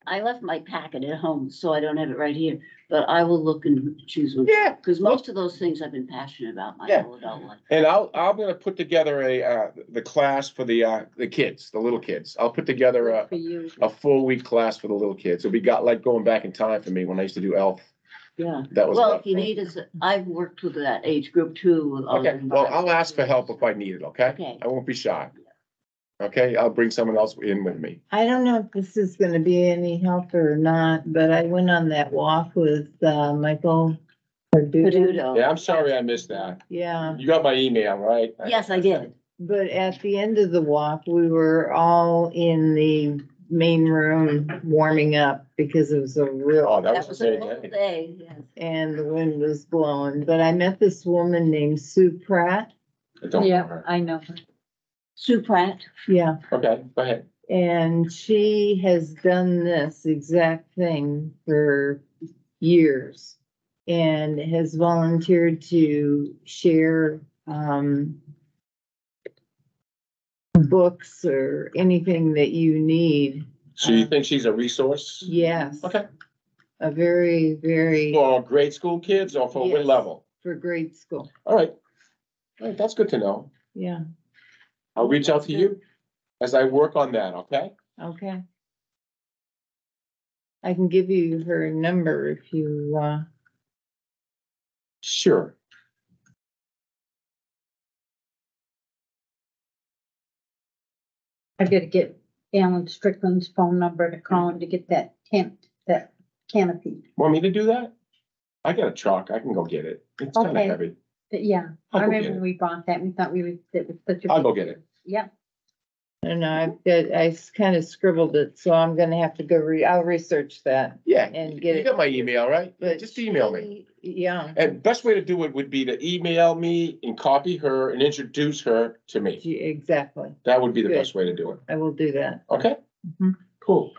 I left my packet at home, so I don't have it right here, but I will look and choose one. yeah. Because most of those things I've been passionate about my Yeah. whole adult life. And I'm gonna put together the class for the kids, the little kids. I'll put together Good for you. a 4-week class for the little kids. It'll be like going back in time for me when I used to do ELF. Yeah. That was. a Well, lot if you of fun. need us, I've worked with that age group too. with other Okay, well, I'll ask for help environmental if I need it, okay? Okay. I won't be shy. Okay, I'll bring someone else in with me. I don't know if this is gonna be any help or not, but I went on that walk with, Michael Perduto. Peduto. Yeah, I'm sorry I missed that. Yeah, You got my email, right? Yes, I did. but at the end of the walk, we were all in the main room warming up because it was a Oh, real, that That was was a a full day. day, yes. and the wind was blowing, but I met this woman named Sue Pratt. I don't know Yeah, her. I know her. Sue Pratt. Yeah, Okay, go ahead. and she has done this exact thing for years and has volunteered to share, books or anything that you need. So you think she's a resource? Yes. Okay. A very, very, For grade school kids or for what Yes. level? for grade school, All right. All right, that's good to know. yeah, I'll reach out to you as I work on that, okay? okay. I can give you her number if you, Sure. I gotta get Alan Strickland's phone number to call him to get that tent, that canopy. Want me to do that? I got a truck. I can go get it. It's kind of Okay. heavy. Yeah, I'll I go get remember it. when we bought that, we thought we would, it was such a. I'll go get it. Yeah, I don't know, I kind of scribbled it, so I'm gonna have to I'll research that Yeah, and get you it. got my email, right? But Just email me. Yeah, And best way to do it would be to email me and copy her and introduce her to me. exactly. That would be the Good. best way to do it. I will do that. Okay? Mhm. Cool.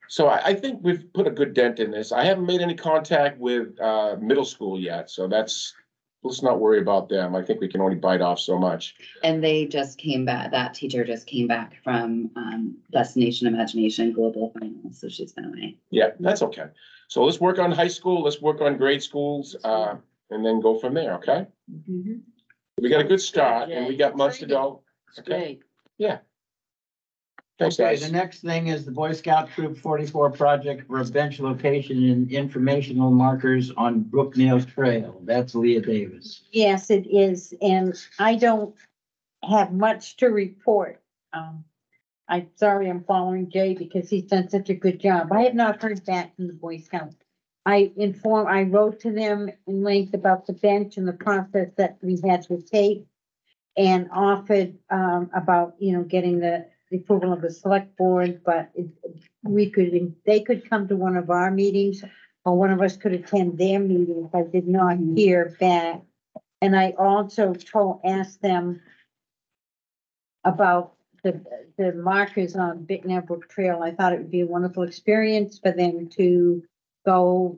So I think we've put a good dent in this. I haven't made any contact with middle school yet, so let's not worry about them. I think we can only bite off so much. And they just came back, that teacher just came back from Destination Imagination Global Finals, so she's been away. Yeah, that's okay. So let's work on high school, let's work on grade schools, and then go from there, okay? Mhm. We got a good start and we got months to go. Okay, Great. thanks, Okay, guys. the next thing is the Boy Scout Troop 44 project for a bench location and informational markers on Brook Nails Trail. That's Leah Davis. Yes, it is, and I don't have much to report. I'm sorry I'm following Jay because he's done such a good job. I have not heard back from the Boy Scouts. I wrote to them in length about the bench and the process that we had to take and offered, about, getting the approval of the select board, but they could come to one of our meetings or one of us could attend their meeting if I did not hear back. And I also asked them about the markers on Bicknell Brook Trail. I thought it would be a wonderful experience for them to go,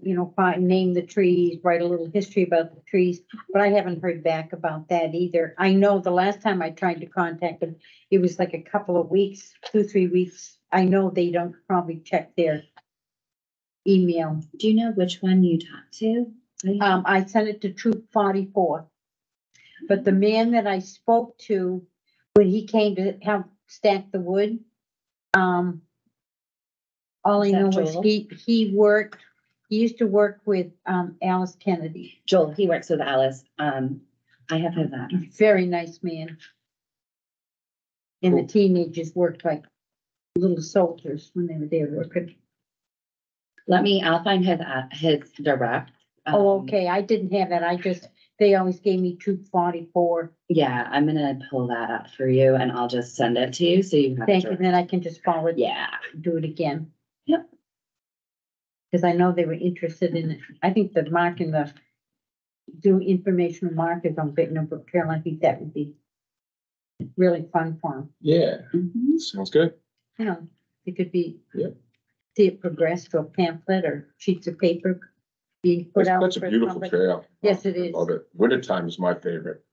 name the trees, write a little history about the trees, but I haven't heard back about that either. I know the last time I tried to contact them, it was like a couple of weeks, 2-3 weeks. I know they don't probably check their email. Do you know which one you talked to? I sent it to Troop 44. But the man that I spoke to, when he came to help stack the wood, all I Is that know is Joel? he used to work with, Alice Kennedy. Joel, he works with Alice. I have heard that. Very nice man. And the teenagers worked like little soldiers when they were there working. I'll find his direct. Oh, okay, I didn't have that. They always gave me Troop 44. Yeah, I'm gonna pull that up for you and I'll just send it to you so you have. Thank you, then I can just forward. Yeah. Do it again. Yep. Because I know they were interested in it. I think do informational markers on Bicknell Brook Trail. I think that would be really fun for them. Yeah, Mhm. sounds good. It could be. Yep. See it progress to a pamphlet or sheets of paper being put That's out. such a for beautiful somebody. trail. Yes, it I is. love it. Wintertime is my favorite.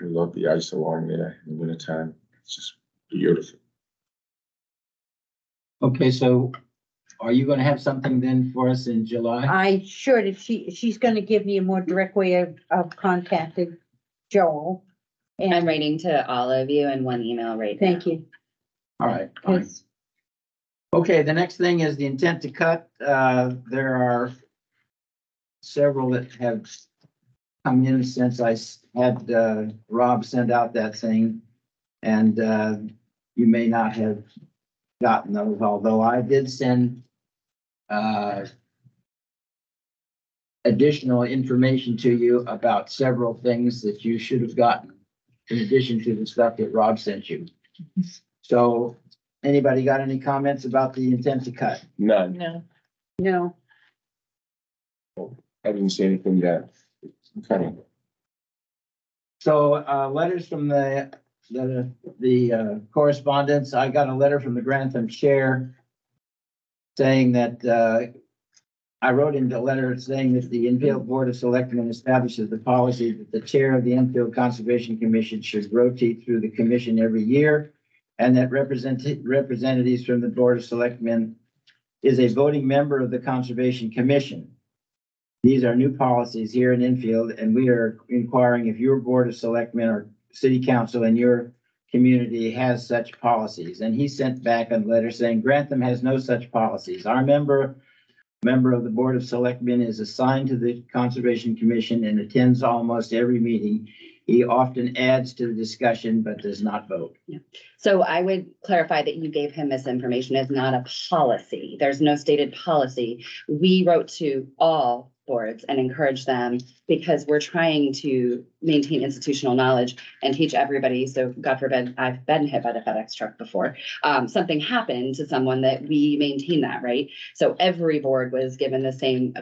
We love the ice along there in the wintertime. It's just beautiful. Okay, so are you gonna have something then for us in July? I should, if she's gonna give me a more direct way of contacting Joel. I'm And writing to all of you in one email right now. thank you. All right, fine. 'Cause Okay, the next thing is the intent to cut. There are several that have come in since I had Rob send out that thing. And you may not have gotten those, although I did send additional information to you about several things that you should have gotten in addition to the stuff that Rob sent you. So anybody got any comments about the intent to cut? None. No. No, I didn't see anything yet. Okay. So letters from the correspondence. I got a letter from the Grantham chair saying that I wrote in the letter saying that the Enfield Board of Selectmen establishes the policy that the chair of the Enfield Conservation Commission should rotate through the commission every year, and that representatives from the Board of Selectmen is a voting member of the Conservation Commission. These are new policies here in Enfield, and we are inquiring if your Board of Selectmen or City Council in your community has such policies. And he sent back a letter saying Grantham has no such policies. Our member of the Board of Selectmen is assigned to the Conservation Commission and attends almost every meeting. He often adds to the discussion, but does not vote. So I would clarify that you gave him misinformation. It's not a policy. There's no stated policy. We wrote to all boards and encourage them because we're trying to maintain institutional knowledge and teach everybody. So God forbid, I've been hit by the FedEx truck before. Something happened to someone that we maintain that, right? So every board was given the same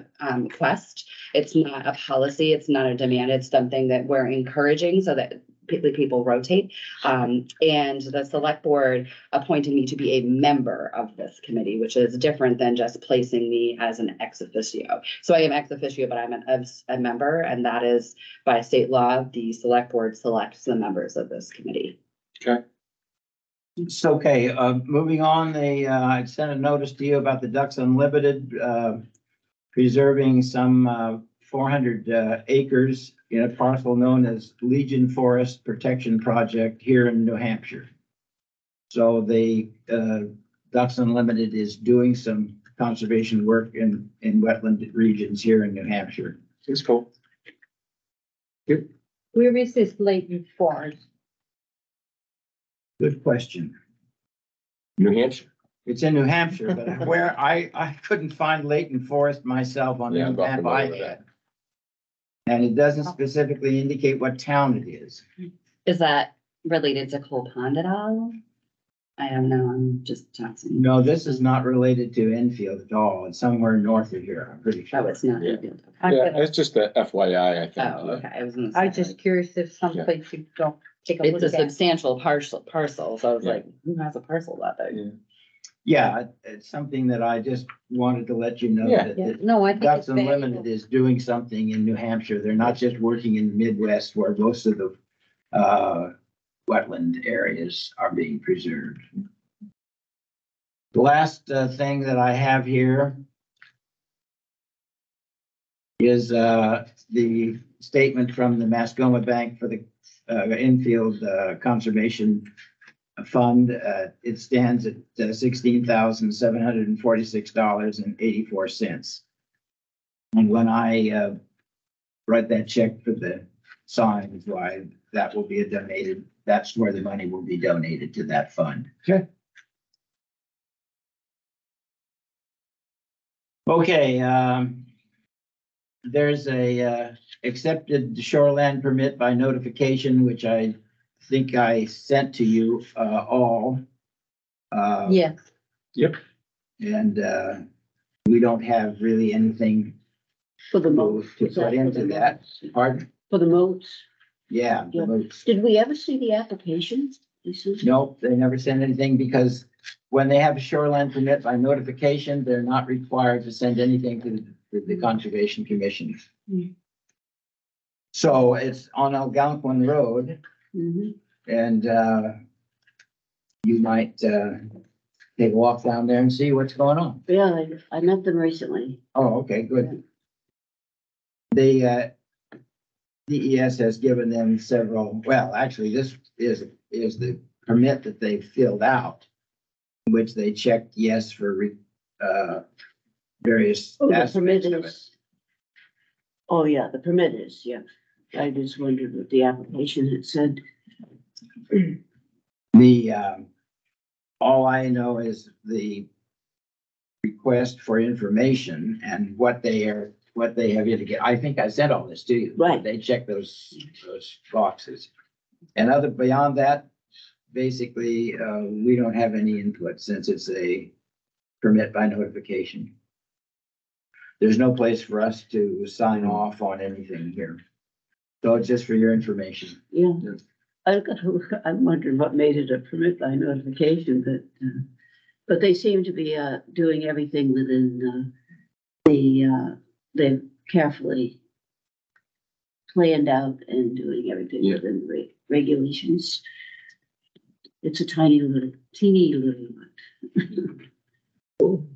quest. It's not a policy. It's not a demand. It's something that we're encouraging so that people rotate. And the select board appointed me to be a member of this committee, which is different than just placing me as an ex officio. So I am ex officio, but I'm a member, and that is by state law, the select board selects the members of this committee. Okay. It's okay. Moving on, I sent a notice to you about the Ducks Unlimited, preserving some 400 acres in a parcel known as Legion Forest Protection Project here in New Hampshire. So the Ducks Unlimited is doing some conservation work in wetland regions here in New Hampshire. It's cool. Where is this Leighton Forest? Good question. New Hampshire. It's in New Hampshire, but where I couldn't find Leighton Forest myself on Yeah, the I'm not map familiar I with that. had. And it doesn't specifically indicate what town it is. Is that related to Cole Pond at all? I don't know, I'm just tossing. No, this is not related to Enfield at all. It's somewhere north of here, I'm pretty Oh, sure. it's not. Yeah. Okay. Yeah, it's just a FYI, I think. Oh, yeah. okay. I was gonna I was say, just curious if someplace you don't take a it's a look at. substantial parcel, so I was Yeah. like, who has a parcel that big? Yeah, it's something that I just wanted to let you know Yeah. that Yeah, that no, I think Ducks it's Unlimited valuable. is doing something in New Hampshire. They're not just working in the Midwest where most of the wetland areas are being preserved. The last thing that I have here is the statement from the Mascoma Bank for the infield conservation fund. It stands at $16,746.84. And when I write that check for the signs, why that will be donated, that's where the money will be donated to that fund. Okay. Okay, there's a accepted shoreland permit by notification, which I think I sent to you all. Yes, And we don't have really anything For the to moat. to Is that put for into the that. moats? Pardon? For the moats. Yeah, Yeah. the moots. Did we ever see the applications? Lisa? Nope, they never send anything because when they have a shoreline permit by notification, they're not required to send anything to the Conservation Commission. Hmm. So it's on Algonquin Road Mhm. and you might take a walk down there and see what's going on. Yeah, I met them recently. Oh, okay, good. The DES has given them several, well, actually, this is the permit that they filled out, in which they checked yes for various Oh, the aspects permit of it. is. Oh, yeah, the permit is, yeah. I just wondered what the application had said. The, all I know is the request for information and what they have indicated. I think I sent all this to you. Right. They checked those boxes. And beyond that, basically, we don't have any input since it's a permit by notification. There's no place for us to sign off on anything here. So it's just for your information. Yeah. I'm wondering what made it a permit by notification, but they seem to be, doing everything within, they've carefully planned out and doing everything Yeah. within the regulations. It's a teeny little one.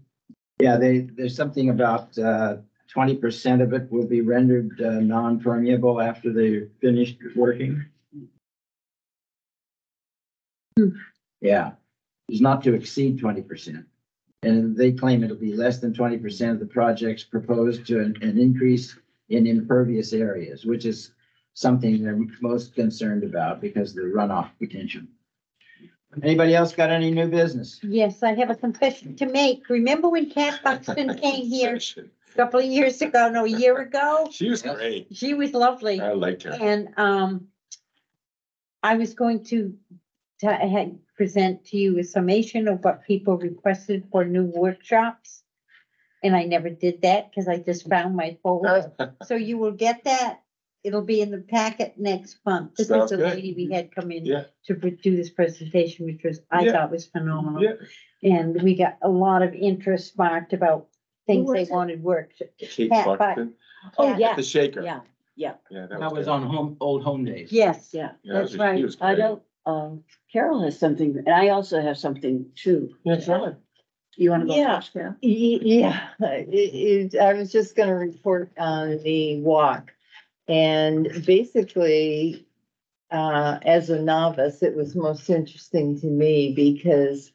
Yeah, there's something about 20% of it will be rendered non-permeable after they're finished working. Yeah, it's not to exceed 20%. And they claim it'll be less than 20% of the projects proposed to an increase in impervious areas, which is something they're most concerned about because of the runoff potential. Anybody else got any new business? yes, I have a confession to make. Remember when Kat Buxton came here a couple of years ago, no, a year ago? She was great. She was lovely. I liked her. And I was going to present to you a summation of what people requested for new workshops. And I never did that because I just found my folder. So you will get that. It'll be in the packet next month. This is Sounds the good. lady we had come in Yeah. to do this presentation, which was, I Yeah. thought was phenomenal. Yeah. And we got a lot of interest sparked about things they was it? wanted worked. Kate Pat Buxton. Oh, yeah, The Shaker. yeah, yeah, Yeah, That was good. on Old Home Days. Yes, yeah. Yeah, that that's was- right. he was I great. don't, Carol has something, and I also have something too. Yeah, sure. You wanna go Yeah. first, Carol? Yeah, I was just gonna report on the walk. And basically, as a novice, it was most interesting to me because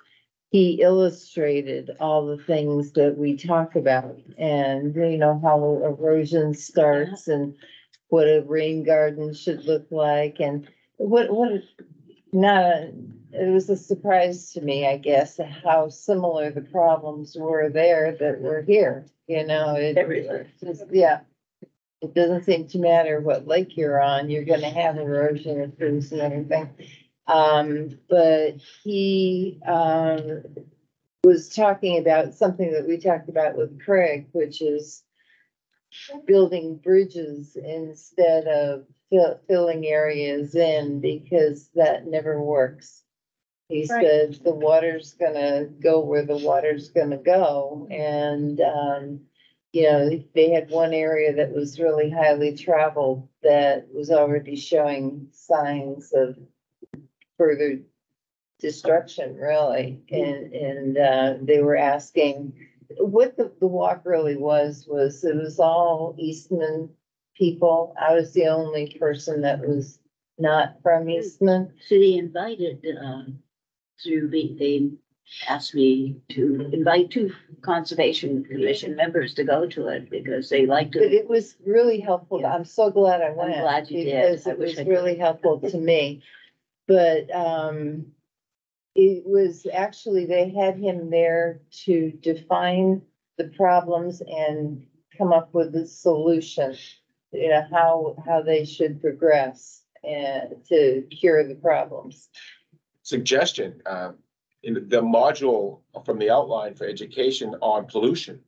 he illustrated all the things that we talk about and, you know, how erosion starts and what a rain garden should look like and it was a surprise to me, I guess, how similar the problems were there that were here, you know, yeah. It doesn't seem to matter what lake you're on, you're gonna have erosion issues and everything. But he, was talking about something that we talked about with Craig, which is building bridges instead of filling areas in, because that never works. He Right. said the water's gonna go where the water's gonna go, and, you know, they had one area that was really highly traveled that was already showing signs of further destruction, really. And they were asking, what the walk really was it was all Eastman people. I was the only person that was not from Eastman. So they invited, they asked me to invite 2 Conservation Commission members to go to it because they liked But it. it was really helpful. I'm so glad I went. glad you did. Because I it wish was I did. really helpful to me. But, it was actually, they had him there to define the problems and come up with a solution. You know, how they should progress and to cure the problems. Suggestion, in the module from the outline for education on pollution.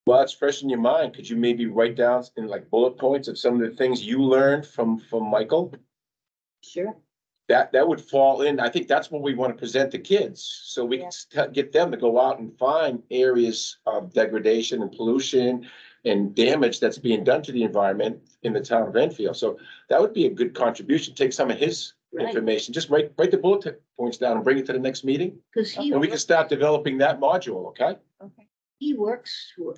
While it's fresh in your mind, could you maybe write down in like bullet points of some of the things you learned from Michael? Sure. That would fall in, I think that's what we want to present to kids, so we can get them to go out and find areas of degradation and pollution and damage that's being done to the environment in the town of Enfield. So that would be a good contribution. Take some of his Right. information, just write the bullet points down and bring it to the next meeting. Cause And we can start developing that module, okay? he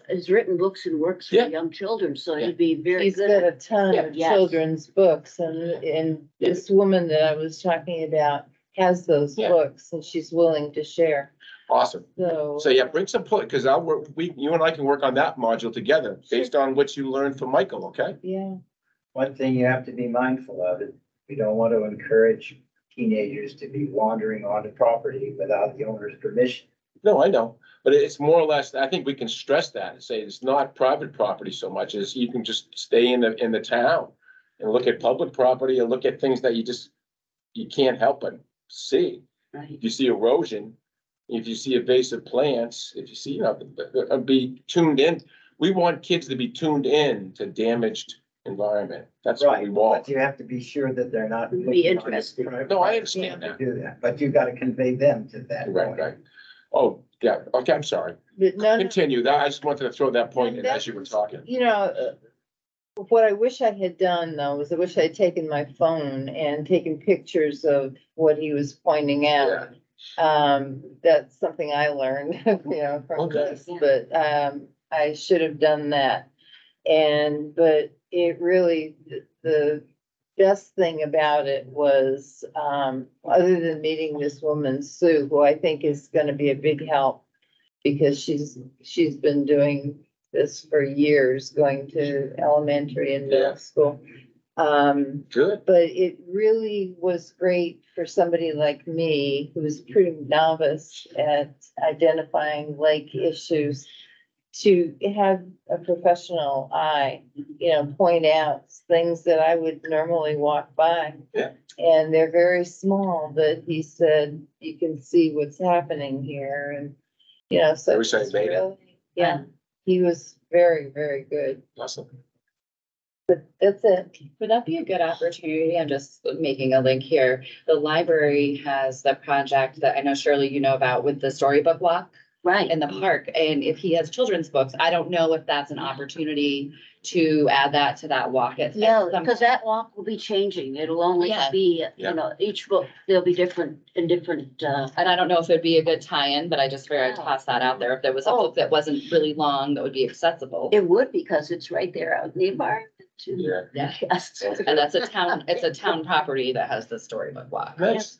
has written books and works for Yeah. young children, so Yeah. he'd be very He's good. got a ton Yeah. of Yes. children's books and this woman that I was talking about has those Yeah. books and she's willing to share. Awesome. So. So yeah, bring some, because I'll work, you and I can work on that module together based on what you learned from Michael, okay? Yeah. One thing you have to be mindful of is we don't want to encourage teenagers to be wandering onto property without the owner's permission. No, I know, but it's more or less, I think we can stress that and say it's not private property so much as you can just stay in the town and look at public property and look at things that you can't help but see. Right. If you see erosion, if you see invasive plants, if you see, be tuned in. We want kids to be tuned in to damaged environment. That's what we Right, want. but you have to be sure that they're not. Be looking on interested. private No, I property understand to that. Do that, but you've got to convey them to that Right, point. right. Oh, yeah, okay, I'm sorry. But no, Continue. That, I just wanted to throw that point in as you were talking. you know, what I wish I had done though, was I wish I had taken my phone and taken pictures of what he was pointing out. That's something I learned, you know, from Okay. this, but, I should have done that. But it really, the best thing about it was, other than meeting this woman, Sue, who I think is gonna be a big help. Because she's been doing this for years, going to elementary and middle Yeah. school. Good. But it really was great for somebody like me, who's pretty novice at identifying lake issues, to have a professional eye, you know, point out things that I would normally walk by. Yeah. And they're very small, but he said, you can see what's happening here and, you know, so. I wish I had made it. really- Yeah, he was very, very good. Awesome. But that's it. Would that be a good opportunity? I'm just making a link here. The library has the project that I know Shirley, you know about with the storybook walk Right. in the park. And if he has children's books, I don't know if that's an opportunity to add that to that walk at Yeah, some because that walk will be changing. It'll only Yeah. be, Yeah. you know, each book, they'll be different in different, And I don't know if it'd be a good tie-in, but I just figured I'd toss that out there. If there was a Oh. book that wasn't really long, that would be accessible. it would because it's right there out in the environment too. Yeah. Yeah. Yes. And that's it's a town property that has the storybook walk. Nice.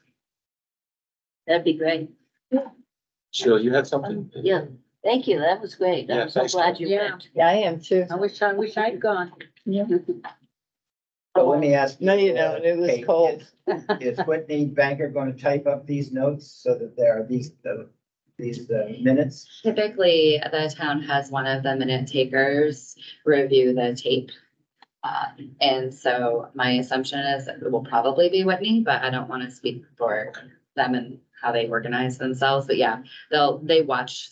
That'd be great. Sheila, you had something? Yeah, thank you. That was great. Yeah, I'm so thanks, glad you Yeah. went. Yeah, I am too. I wish I'd gone. So let me ask. No, you don't. It was Kate, cold. Is Whitney Banker going to type up these notes so that there are these minutes? Typically, the town has one of the minute takers review the tape. And so my assumption is it will probably be Whitney, but I don't want to speak for them and how they organize themselves. But yeah, they watch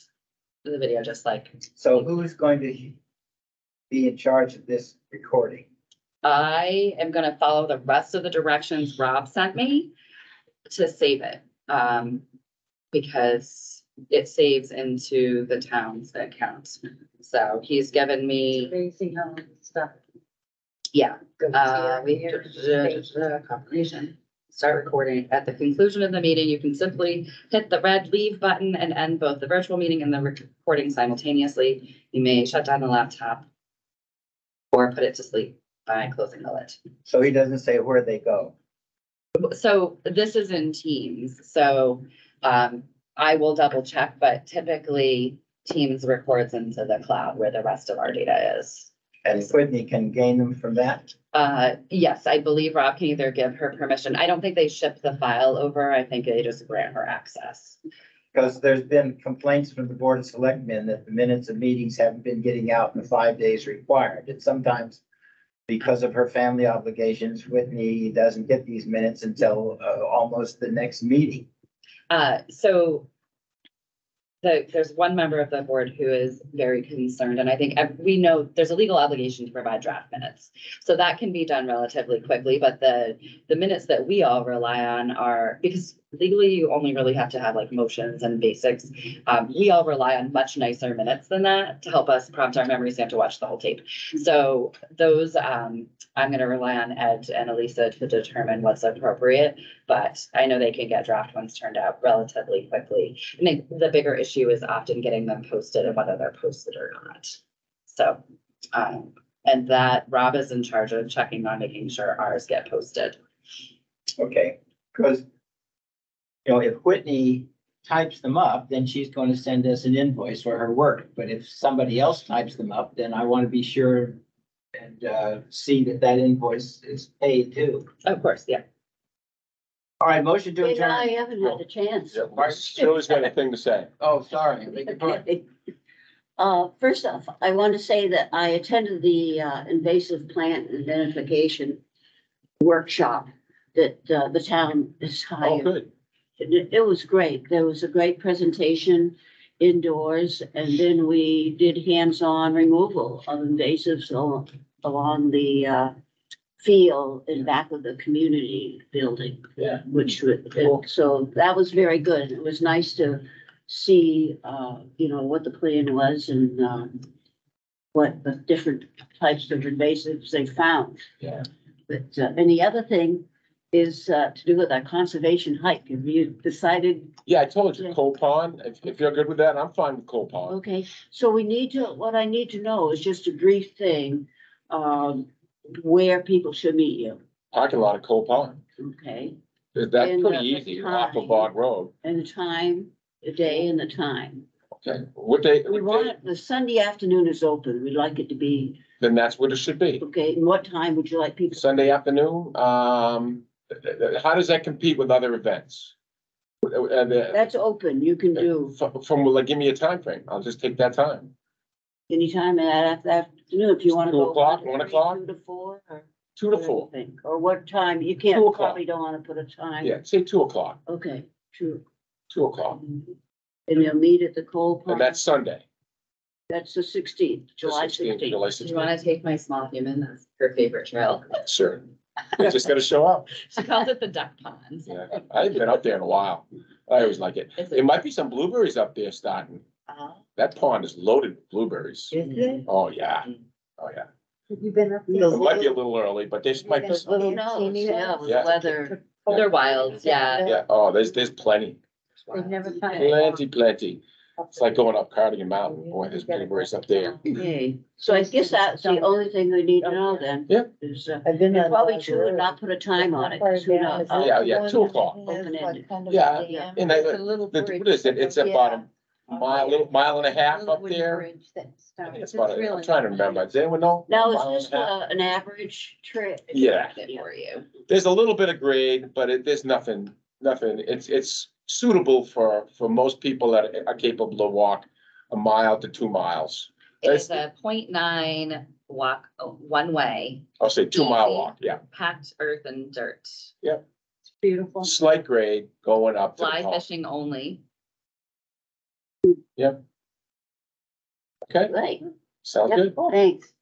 the video just like So who's going to be in charge of this recording? I am gonna follow the rest of the directions Rob sent me to save it. Because it saves into the town's account. So he's given me, Crazy how stuff. yeah, goes we here. confirmation. Start recording. At the conclusion of the meeting, you can simply hit the red leave button and end both the virtual meeting and the recording simultaneously. You may shut down the laptop or put it to sleep by closing the lid. So he doesn't say where they go. So this is in Teams, so I will double check, but typically Teams records into the cloud where the rest of our data is. And Whitney can gain them from that. Yes, I believe Rob can either give her permission. I don't think they ship the file over. I think they just grant her access. Because there's been complaints from the Board of Selectmen that the minutes of meetings haven't been getting out in the 5 days required. And sometimes because of her family obligations, Whitney doesn't get these minutes until almost the next meeting. So there's one member of the board who is very concerned, and I think we know there's a legal obligation to provide draft minutes. So that can be done relatively quickly, but the minutes that we all rely on are, because legally you only really have to have like motions and basics. We all rely on much nicer minutes than that to help us prompt our memories. You have to watch the whole tape. So those, I'm gonna rely on Ed and Elisa to determine what's appropriate, but I know they can get draft ones turned out relatively quickly. And the bigger issue is often getting them posted and whether they're posted or not. So, and that Rob is in charge of checking on making sure ours get posted. Okay, because, you know, if Whitney types them up, then she's going to send us an invoice for her work. But if somebody else types them up, then I want to be sure and see that that invoice is paid too. Of course, yeah. All right, motion to Wait, I adjourn. haven't had a chance. Sheila's got a thing to say. Oh, sorry. I beg your pardon. First off, I want to say that I attended the invasive plant identification workshop that the town is Oh, hired. good. It was great. There was a great presentation indoors, and then we did hands-on removal of invasives along the field in back of the community building. Yeah. Which, Cool. so that was very good. It was nice to see, you know, what the plan was and what the different types of invasives they found. Yeah. But, and the other thing is to do with our conservation hike. Have you decided? Yeah, I told you, Coal Pond, if you're good with that, I'm fine with Coal Pond. Okay, so we need to, what I need to know is just a brief thing, where people should meet you, Parking lot of Coal Pond. okay? That's And pretty the easy off of time. Bog Road. And the time, the day and the time. Okay, what day, We want it, the Sunday afternoon is open. We'd like it to be, then that's what it should be. okay, and what time would you like people? Sunday afternoon, how does that compete with other events? That's open. You can do From, like, give me a time frame. I'll just take that time. anytime in that afternoon if you want to 2 go. o'clock, 1 o'clock? 2 to 4 or? 2 to 4. Think, or what time, you 2 can't, o'clock. probably don't wanna put a time. Yeah, say 2 o'clock, Okay, true. 2 o'clock. And they'll meet at the coal And pond, that's Sunday. that's the 16th, July 16th, 16th. July Do you want to take my small human? That's her favorite trail. Sure. You just gotta show up. She calls it the duck pond. Yeah, I haven't been up there in a while. I always like it. It's There might be some blueberries up there starting. That pond is loaded with blueberries. Is it? Oh, yeah. Oh, yeah. Have you been up It there? might be a little early, but this might be. Those little Who knows? teeny Yeah, ones. with Yeah. the weather. They're wild, yeah. Yeah, oh, there's plenty. They've never found. Plenty. It's like going up Cardigan Mountain. Boy, there's blueberries up there. Okay, so I guess that's the only thing we need to know then. Yeah. Is, I've been on. probably Dodge two and Road. not put a time on it, How far 'cause who down knows? is it? Yeah, The yeah, one 2 that o'clock. has Open-ended. like kind of a Yeah, dam? And It's a little what bridge. is it? It's about a little mile and a half Little up wooden there. bridge that I starts- think it's it's about, I'm really trying to not remember. bad. Does anyone know? Now, Mile and is this a half? an average trip? Yeah. For you. There's a little bit of grade, but there's nothing. It's suitable for most people that are capable to walk a mile to 2 miles. It is a 0.9 walk, one way, I'll say 2 mile Easy. walk, yeah. packed earth and dirt. It's beautiful. Slight grade going up to the Fly top. fishing only. Okay, Right. sounds Yep, good. thanks.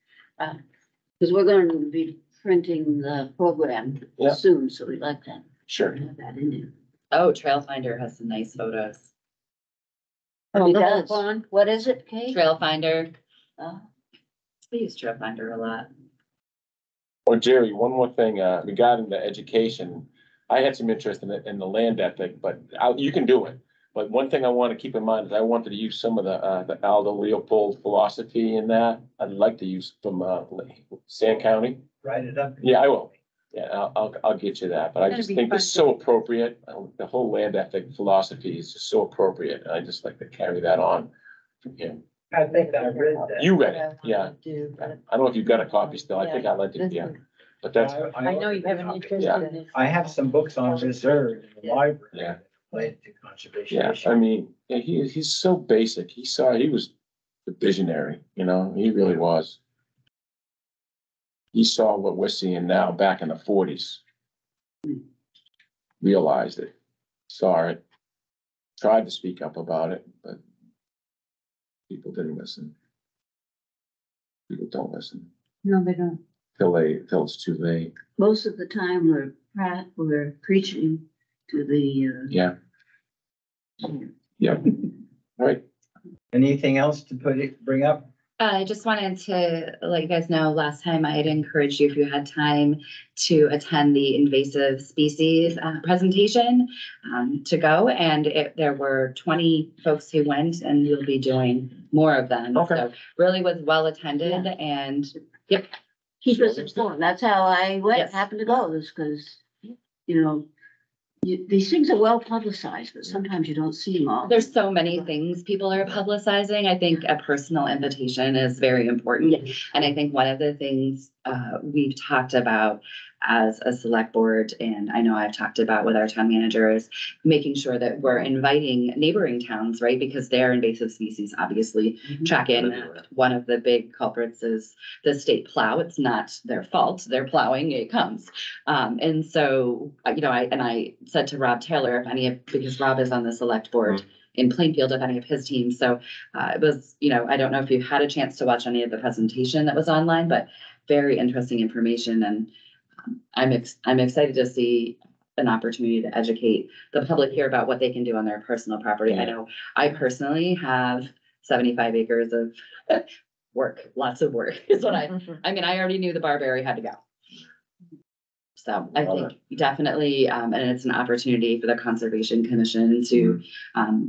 Because we're going to be printing the program Yeah. soon, so we'd like to Sure. have that in there. Oh, Trail Finder has some nice photos. Oh, It the whole does. pond? What is it, Kate? Trail Finder, Uh, we use Trail Finder a lot. Oh, Jerry, one more thing, regarding the education. I had some interest in the land ethic, but you can do it. But one thing I want to keep in mind is I wanted to use some of the Aldo Leopold philosophy in that. I'd like to use from, Sand County. Write it up. Yeah, I will. Yeah, I'll get you that, but I That'd just be think fun it's to- so appropriate. The whole land ethic philosophy is just so appropriate. And I just like to carry that on from him. I think I read that. You read What I it, yeah. wanna do, but I don't know if you've got a copy still. I think I lent it, this yeah. is- But that's, I know you have an interest Yeah. in this. I have some books on reserve in the library. Yeah. Related to conservation yeah, I issues. mean, yeah, he's so basic. He was the visionary, he really was. He saw what we're seeing now back in the 40s. Realized it, saw it, tried to speak up about it, but people didn't listen. People don't listen No, they don't. till it's too late. Most of the time, we're preaching to the, Yeah. Yeah. Right. Anything else to bring up? I just wanted to let you guys know, last time I had encouraged you, if you had time, to attend the invasive species presentation to go. And there were 20 folks who went, and you'll be doing more of them. Okay. So really was well attended, and keep us informed. That's how I Yes. happened to go, is because, these things are well publicized, but sometimes you don't see them all. there's so many things people are publicizing. I think a personal invitation is very important. And I think one of the things we've talked about as a select board, and I know I've talked about with our town manager, is making sure that we're inviting neighboring towns, right? Because their invasive species obviously track in. One of the big culprits is the state plow. It's not their fault. They're plowing, it comes. And so, I said to Rob Taylor, because Rob is on the select board in Plainfield, if any of his teams. So it was, I don't know if you had a chance to watch any of the presentation that was online, but very interesting information. And I'm excited to see an opportunity to educate the public here about what they can do on their personal property. I know I personally have 75 acres of work, lots of work is what I already knew the barberry had to go. So I think definitely, and it's an opportunity for the Conservation Commission to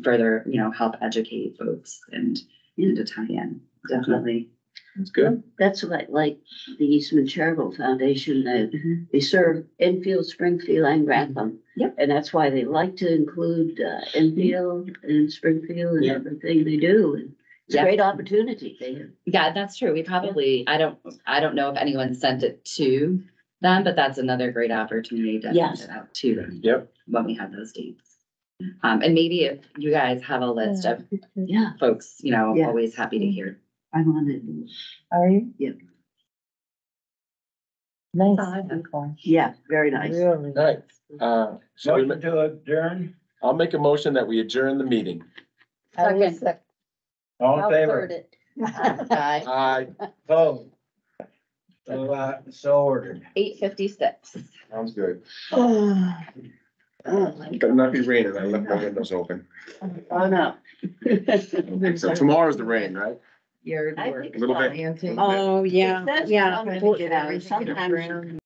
further, help educate folks and to tie in, definitely. That's good. That's what, like the Eastman Charitable Foundation, they serve Enfield, Springfield, and Grantham. Yep. And that's why they like to include Enfield and Springfield and Yeah. everything they do. And it's a Yeah. great opportunity. Yeah, that's true. We probably, I don't know if anyone sent it to them, but that's another great opportunity to Yes. send it out to them Yep. when we have those dates. And maybe if you guys have a list of Yeah, folks, Yeah. always happy to hear. I'm on it. Are you? Yep. all I Nice have. people, Yeah, very nice. really. All right. So Motion to adjourn, I'll make a motion that we adjourn the meeting. I will Second. sec- all in I'll favor? third it. Aye. Aye. Opposed? So ordered. 8:56. Sounds good. Oh, Better not be raining. I left my windows open. no. So tomorrow's the rain, right? yard I work. think A little bit. planting. Oh, yeah, It says yeah. something, Trying to get yeah, everything in the sometimes ground.